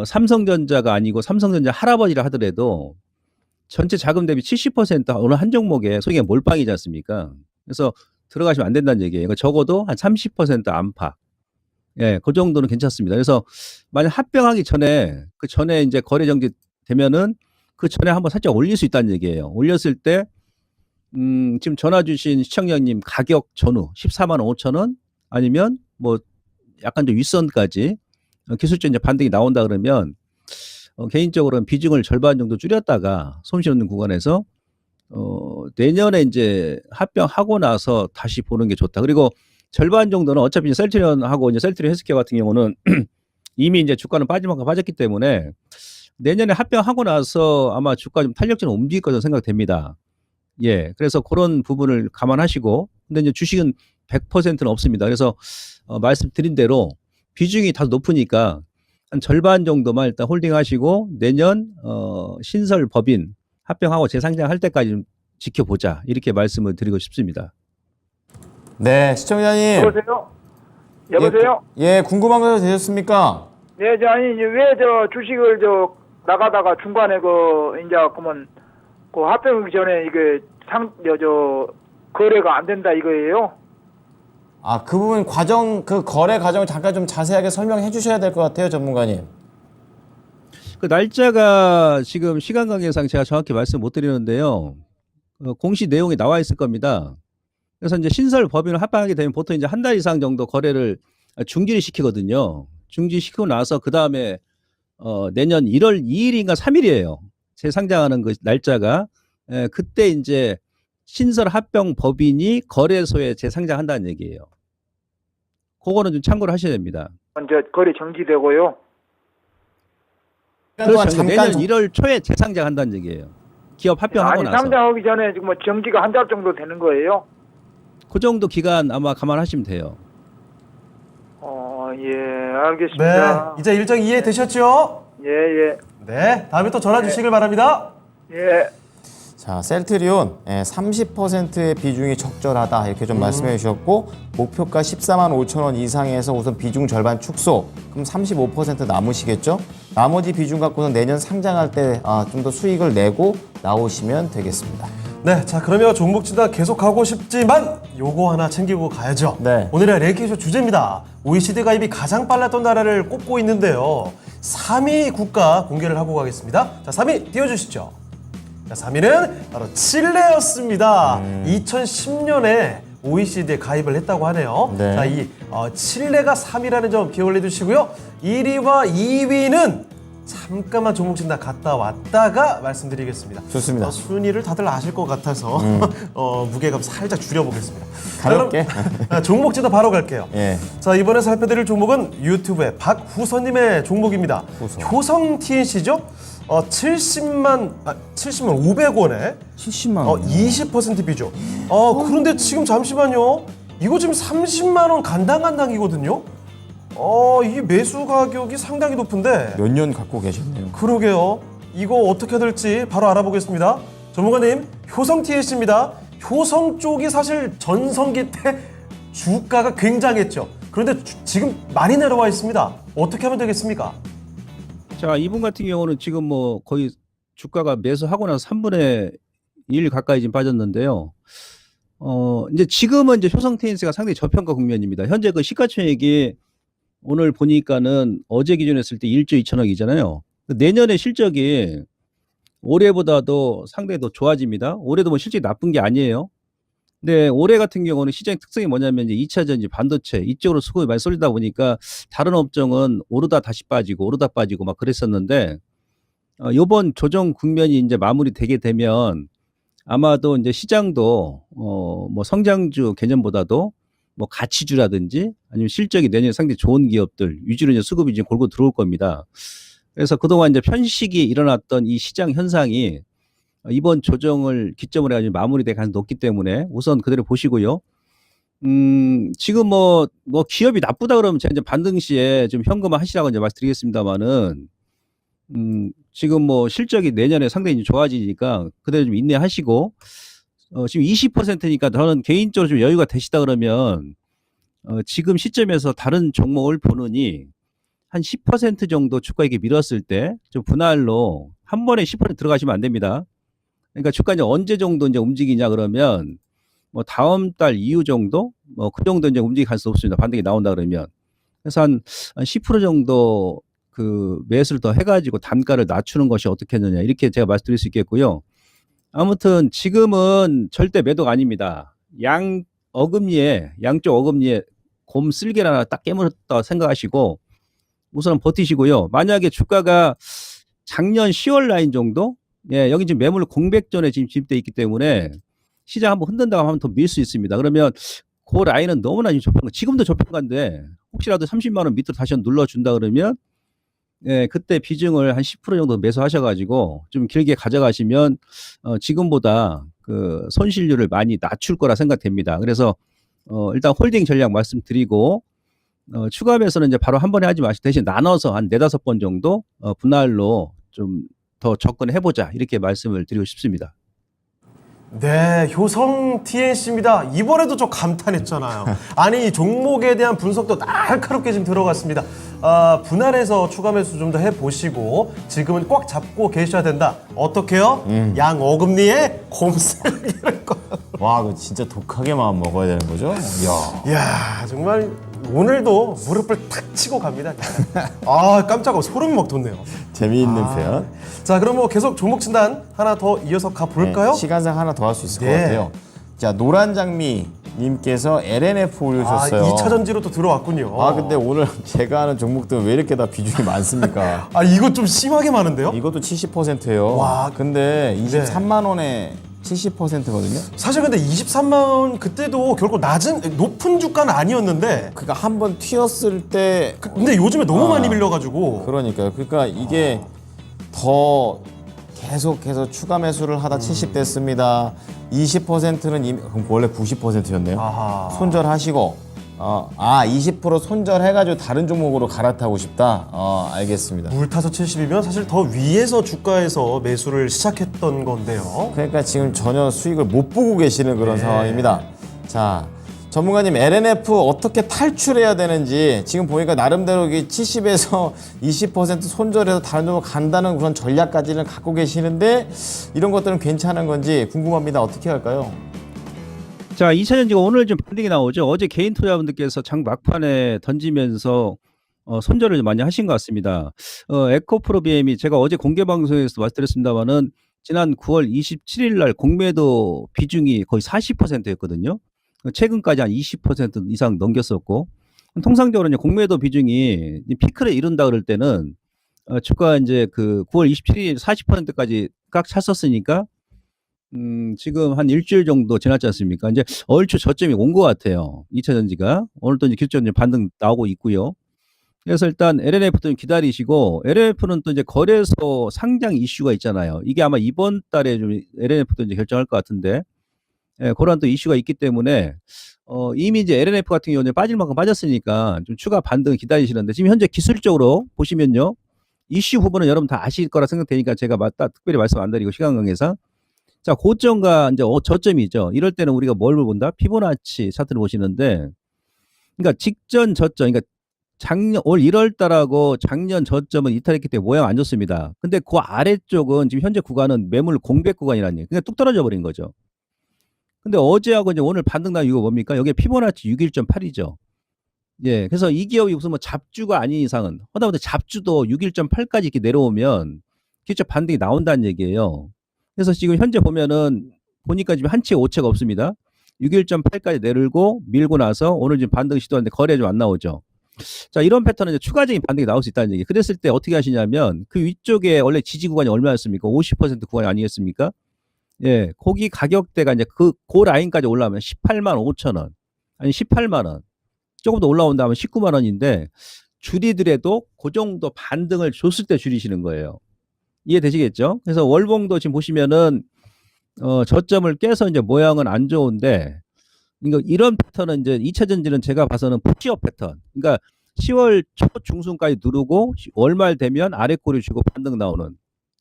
삼성전자가 아니고 삼성전자 할아버지라 하더라도 전체 자금 대비 70% 어느 한 종목에 소위 몰빵이지 않습니까? 그래서 들어가시면 안 된다는 얘기예요. 그러니까 적어도 한 30% 안팎. 예, 그 정도는 괜찮습니다. 그래서 만약 합병하기 전에 그 전에 이제 거래 정지 되면은 그 전에 한번 살짝 올릴 수 있다는 얘기예요. 올렸을 때 지금 전화 주신 시청자님 가격 전후 14만 5천 원 아니면 뭐 약간 좀 윗선까지 기술적 이제 반등이 나온다 그러면 개인적으로는 비중을 절반 정도 줄였다가 손실 없는 구간에서 내년에 이제 합병하고 나서 다시 보는 게 좋다. 그리고 절반 정도는 어차피 셀트리온하고 이제 셀트리온 헬스케어 같은 경우는 이미 이제 주가는 빠질 만큼 빠졌기 때문에 내년에 합병하고 나서 아마 주가 좀 탄력적으로 움직일 거라고 생각됩니다. 예, 그래서 그런 부분을 감안하시고, 근데 이제 주식은 100%는 없습니다. 그래서 말씀드린 대로 비중이 다 높으니까 한 절반 정도만 일단 홀딩하시고 내년 신설 법인 합병하고 재상장할 때까지 좀 지켜보자 이렇게 말씀을 드리고 싶습니다. 네, 시청자님. 여보세요? 예, 궁금한 거 되셨습니까? 네, 아니 이제 왜 주식을 나가다가 중간에 이제 그러면 그 합병하기 전에 이게 거래가 안 된다 이거예요? 그 부분 그 거래 과정을 잠깐 좀 자세하게 설명해 주셔야 될 것 같아요, 전문가님. 그 날짜가 지금 시간 관계상 제가 정확히 말씀 못 드리는데요. 공시 내용에 나와 있을 겁니다. 그래서 이제 신설 법인을 합방하게 되면 보통 이제 한 달 이상 정도 거래를 중지를 시키거든요. 중지시키고 나서 그 다음에 내년 1월 2일인가 3일이에요. 재상장하는 그 날짜가. 그때 이제 신설 합병 법인이 거래소에 재상장한다는 얘기예요. 그거는 좀 참고를 하셔야 됩니다. 이제 거래 정지되고요. 그렇죠. 내년 1월 초에 재상장한다는 얘기예요. 기업 합병하고 아니 나서. 상장하기 전에 지금 뭐 정지가 한 달 정도 되는 거예요? 그 정도 기간 아마 감안하시면 돼요. 예, 알겠습니다. 네, 이제 일정 이해되셨죠? 예. 네, 다음에 또 전화 주시길 바랍니다. 예. 자, 셀트리온 30%의 비중이 적절하다 이렇게 좀 말씀해 주셨고 목표가 14만 5천 원 이상에서 우선 비중 절반 축소 그럼 35% 남으시겠죠? 나머지 비중 갖고는 내년 상장할 때 좀 더 수익을 내고 나오시면 되겠습니다. 네, 자 그러면 종목 진단 계속하고 싶지만 요거 하나 챙기고 가야죠. 네. 오늘의 랭킹쇼 주제입니다. OECD 가입이 가장 빨랐던 나라를 꼽고 있는데요. 3위 국가 공개를 하고 가겠습니다. 자, 3위 띄워주시죠. 자, 3위는 바로 칠레였습니다. 2010년에 OECD에 가입을 했다고 하네요. 네. 자, 이 칠레가 3위라는 점 기억을 해두시고요. 1위와 2위는 잠깐만 종목 진단 갔다 왔다가 말씀드리겠습니다. 좋습니다. 순위를 다들 아실 것 같아서 무게감 살짝 줄여보겠습니다. 가볍게. 자, 그럼, 종목 진단 바로 갈게요. 예. 자, 이번에 살펴드릴 종목은 유튜브의 박후선님의 종목입니다. 후선. 효성 TNC죠? 70만 500원에 70만 원. 20% 비죠. 그런데 지금 잠시만요. 이거 지금 30만 원 간당간당이거든요. 이 매수 가격이 상당히 높은데. 몇 년 갖고 계셨네요. 그러게요. 이거 어떻게 될지 바로 알아보겠습니다. 전문가님, 효성 TNC입니다. 효성 쪽이 사실 전성기 때 주가가 굉장했죠. 그런데 지금 많이 내려와 있습니다. 어떻게 하면 되겠습니까? 자, 이분 같은 경우는 지금 뭐 거의 주가가 매수하고 나서 3분의 1 가까이 지금 빠졌는데요. 이제 지금은 이제 효성 TNC가 상당히 저평가 국면입니다. 현재 그 시가총액이 오늘 보니까는 어제 기준으로 했을 때 1조 2천억이잖아요. 내년에 실적이 올해보다도 상당히 더 좋아집니다. 올해도 뭐 실적이 나쁜 게 아니에요. 근데 올해 같은 경우는 시장의 특성이 뭐냐면 이제 2차 전지, 반도체 이쪽으로 수급이 많이 쏠리다 보니까 다른 업종은 오르다 다시 빠지고 오르다 빠지고 막 그랬었는데 요번 조정 국면이 이제 마무리되게 되면 아마도 이제 시장도 뭐 성장주 개념보다도 뭐 가치주라든지 아니면 실적이 내년에 상당히 좋은 기업들 위주로 이제 수급이 이제 골고 들어올 겁니다. 그래서 그동안 이제 편식이 일어났던 이 시장 현상이 이번 조정을 기점으로 해가지고 마무리될 가능성이 높기 때문에 우선 그대로 보시고요. 지금 뭐 기업이 나쁘다 그러면 제가 이제 반등 시에 좀 현금화 하시라고 이제 말씀드리겠습니다만은 지금 뭐 실적이 내년에 상당히 좋아지니까 그대로 좀 인내하시고 지금 20%니까 저는 개인적으로 좀 여유가 되시다 그러면 지금 시점에서 다른 종목을 보느니 한 10% 정도 주가 이렇게 밀었을 때 좀 분할로 한 번에 10% 들어가시면 안 됩니다. 그러니까 주가 이제 언제 정도 이제 움직이냐 그러면 뭐 다음 달 이후 정도 뭐 그 정도 이제 움직일 가능성이 없습니다. 반등이 나온다 그러면. 그래서 한 10% 정도 그 매수를 더 해가지고 단가를 낮추는 것이 어떻겠느냐 이렇게 제가 말씀드릴 수 있겠고요. 아무튼 지금은 절대 매도가 아닙니다. 양쪽 어금니에 곰 쓸개를 하나 딱 깨물었다 생각하시고 우선 버티시고요. 만약에 주가가 작년 10월 라인 정도? 예, 여기 지금 매물 공백전에 지금 진입돼 있기 때문에 시장 한번 흔든다고 하면 더 밀 수 있습니다. 그러면 그 라인은 너무나 지금 저평가, 지금도 저평가인데 혹시라도 30만 원 밑으로 다시 눌러준다 그러면 예, 그때 비중을 한 10% 정도 매수하셔가지고 좀 길게 가져가시면 지금보다 그 손실률을 많이 낮출 거라 생각됩니다. 그래서 일단 홀딩 전략 말씀드리고 추가 매수는 이제 바로 한 번에 하지 마시고 대신 나눠서 한 4-5번 정도 분할로 좀 더 접근해보자 이렇게 말씀을 드리고 싶습니다. 네, 효성 TNC입니다. 이번에도 저 감탄했잖아요. 아니, 이 종목에 대한 분석도 날카롭게 지금 들어갔습니다. 분할해서 추가 매수 좀 더 해보시고 지금은 꽉 잡고 계셔야 된다. 어떻게요? 양 어금니에 곰슬기를 와, 그거 진짜 독하게만 먹어야 되는 거죠? 이야. 이야, 정말 오늘도 무릎을 탁 치고 갑니다. 아, 깜짝이야. 소름이 막 돋네요. 재미있는 표현. 자, 그럼 뭐 계속 종목 진단 하나 더 이어서 가볼까요? 네, 시간상 하나 더 할 수 있을 네. 것 같아요. 자, 노란 장미 님께서 LNF 올려주셨어요. 2차 전지로 또 들어왔군요. 근데 오늘 제가 하는 종목들은 왜 이렇게 다 비중이 많습니까? 이거 좀 심하게 많은데요? 이것도 70%예요. 와. 근데 23만 원에 70%거든요. 사실 근데 23만 원 그때도 결국 높은 주가는 아니었는데 그러니까 한 번 튀었을 때 근데 요즘에 너무 많이 밀려가지고 그러니까요. 그러니까 이게 더 계속해서 추가 매수를 하다 70 됐습니다. 20%는 그럼 원래 90%였네요. 아하. 손절하시고 20% 손절해가지고 다른 종목으로 갈아타고 싶다. 알겠습니다. 물 타서 70이면 사실 더 위에서 주가에서 매수를 시작했던 건데요. 그러니까 지금 전혀 수익을 못 보고 계시는 그런 상황입니다. 자, 전문가님 LNF 어떻게 탈출해야 되는지 지금 보니까 나름대로 70에서 20% 손절해서 다른 종목 간다는 그런 전략까지는 갖고 계시는데 이런 것들은 괜찮은 건지 궁금합니다. 어떻게 할까요? 자, 2차 전지가 오늘 좀 반등이 나오죠. 어제 개인 투자분들께서 장 막판에 던지면서 손절을 많이 하신 것 같습니다. 에코프로 BM이 제가 어제 공개 방송에서 말씀드렸습니다만은 지난 9월 27일 날 공매도 비중이 거의 40%였거든요. 최근까지 한 20% 이상 넘겼었고, 통상적으로 이제 공매도 비중이 피크를 이룬다 그럴 때는 주가 이제 그 9월 27일 40%까지 꽉 찼었으니까 지금 한 일주일 정도 지났지 않습니까? 이제 얼추 저점이 온 것 같아요. 2차 전지가. 오늘도 이제 기술적인 반등 나오고 있고요. 그래서 일단 LNF도 좀 기다리시고, LNF는 또 이제 거래소 상장 이슈가 있잖아요. 이게 아마 이번 달에 좀 LNF도 이제 결정할 것 같은데, 그런 또 이슈가 있기 때문에, 이미 이제 LNF 같은 경우는 빠질 만큼 빠졌으니까 좀 추가 반등을 기다리시는데, 지금 현재 기술적으로 보시면요. 이슈 부분은 여러분 다 아실 거라 생각되니까 제가 특별히 말씀 안 드리고 시간 관계상. 자, 고점과 이제 저점이죠. 이럴 때는 우리가 뭘 본다? 피보나치 차트를 보시는데, 그러니까 직전 저점, 그러니까 올 1월 달하고 작년 저점은 이탈했기 때문에 모양 안 좋습니다. 근데 그 아래쪽은 지금 현재 구간은 매물 공백 구간이라는 얘기. 그러니까 뚝 떨어져 버린 거죠. 근데 어제하고 이제 오늘 반등 난 이유가 뭡니까? 여기에 피보나치 61.8이죠. 예. 그래서 이 기업이 무슨 뭐 잡주가 아닌 이상은, 하다못해 잡주도 61.8까지 이렇게 내려오면 기업 반등이 나온다는 얘기예요. 그래서 지금 현재 보니까 지금 한치의 오체가 없습니다. 61.8까지 내리고 밀고 나서 오늘 지금 반등 시도하는데 거래 좀 안 나오죠. 자, 이런 패턴은 이제 추가적인 반등이 나올 수 있다는 얘기. 그랬을 때 어떻게 하시냐면 그 위쪽에 원래 지지 구간이 얼마였습니까? 50% 구간이 아니겠습니까? 예, 거기 가격대가 이제 그 라인까지 올라오면 18만 5천 원, 아니 18만 원, 조금 더 올라온다 하면 19만 원인데 줄이더라도 그 정도 반등을 줬을 때 줄이시는 거예요. 이해되시겠죠? 그래서 월봉도 지금 보시면은 저점을 깨서 이제 모양은 안 좋은데, 그러니까 이런 패턴은 이제 2차 전지는 제가 봐서는 푸시업 패턴. 그러니까 10월 초 중순까지 누르고 월말 되면 아래 꼬리 주고 반등 나오는,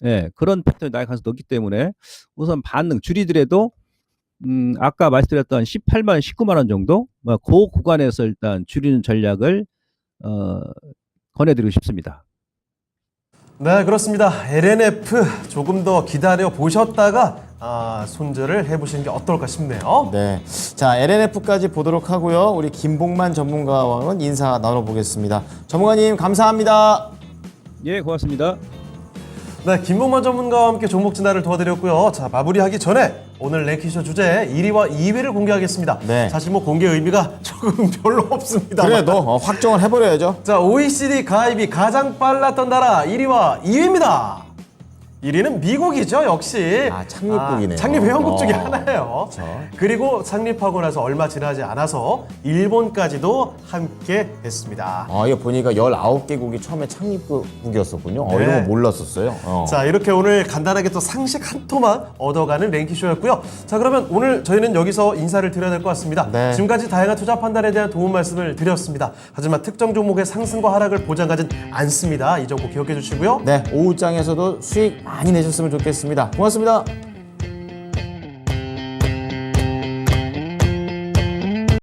예, 그런 패턴이 나의 가능성이 높기 때문에 우선 반등 줄이더라도 아까 말씀드렸던 18만 원, 19만 원 정도 그 구간에서 일단 줄이는 전략을 권해드리고 싶습니다. 네, 그렇습니다. LNF 조금 더 기다려 보셨다가 손절을 해보시는 게 어떨까 싶네요. 네. 자, LNF까지 보도록 하고요. 우리 김봉만 전문가와는 인사 나눠보겠습니다. 전문가님, 감사합니다. 예, 고맙습니다. 네, 김봉만 전문가와 함께 종목 진단을 도와드렸고요. 자, 마무리하기 전에 오늘 랭킹쇼 주제 1위와 2위를 공개하겠습니다. 네. 사실 뭐 공개 의미가 조금 별로 없습니다. 그래도 확정을 해버려야죠. 자, OECD 가입이 가장 빨랐던 나라 1위와 2위입니다. 1위는 미국이죠, 역시. 창립국이네요. 창립 회원국 중에 하나예요. 그쵸. 그리고 창립하고 나서 얼마 지나지 않아서 일본까지도 함께 했습니다. 이거 보니까 19개국이 처음에 창립국이었었군요. 네. 이런 거 몰랐었어요. 자, 이렇게 오늘 간단하게 또 상식 한 토만 얻어가는 랭킹쇼였고요. 자, 그러면 오늘 저희는 여기서 인사를 드려야 될 것 같습니다. 네. 지금까지 다양한 투자 판단에 대한 도움 말씀을 드렸습니다. 하지만 특정 종목의 상승과 하락을 보장하진 않습니다. 이 점 꼭 기억해 주시고요. 네, 오후장에서도 수익 많이 내셨으면 좋겠습니다. 고맙습니다.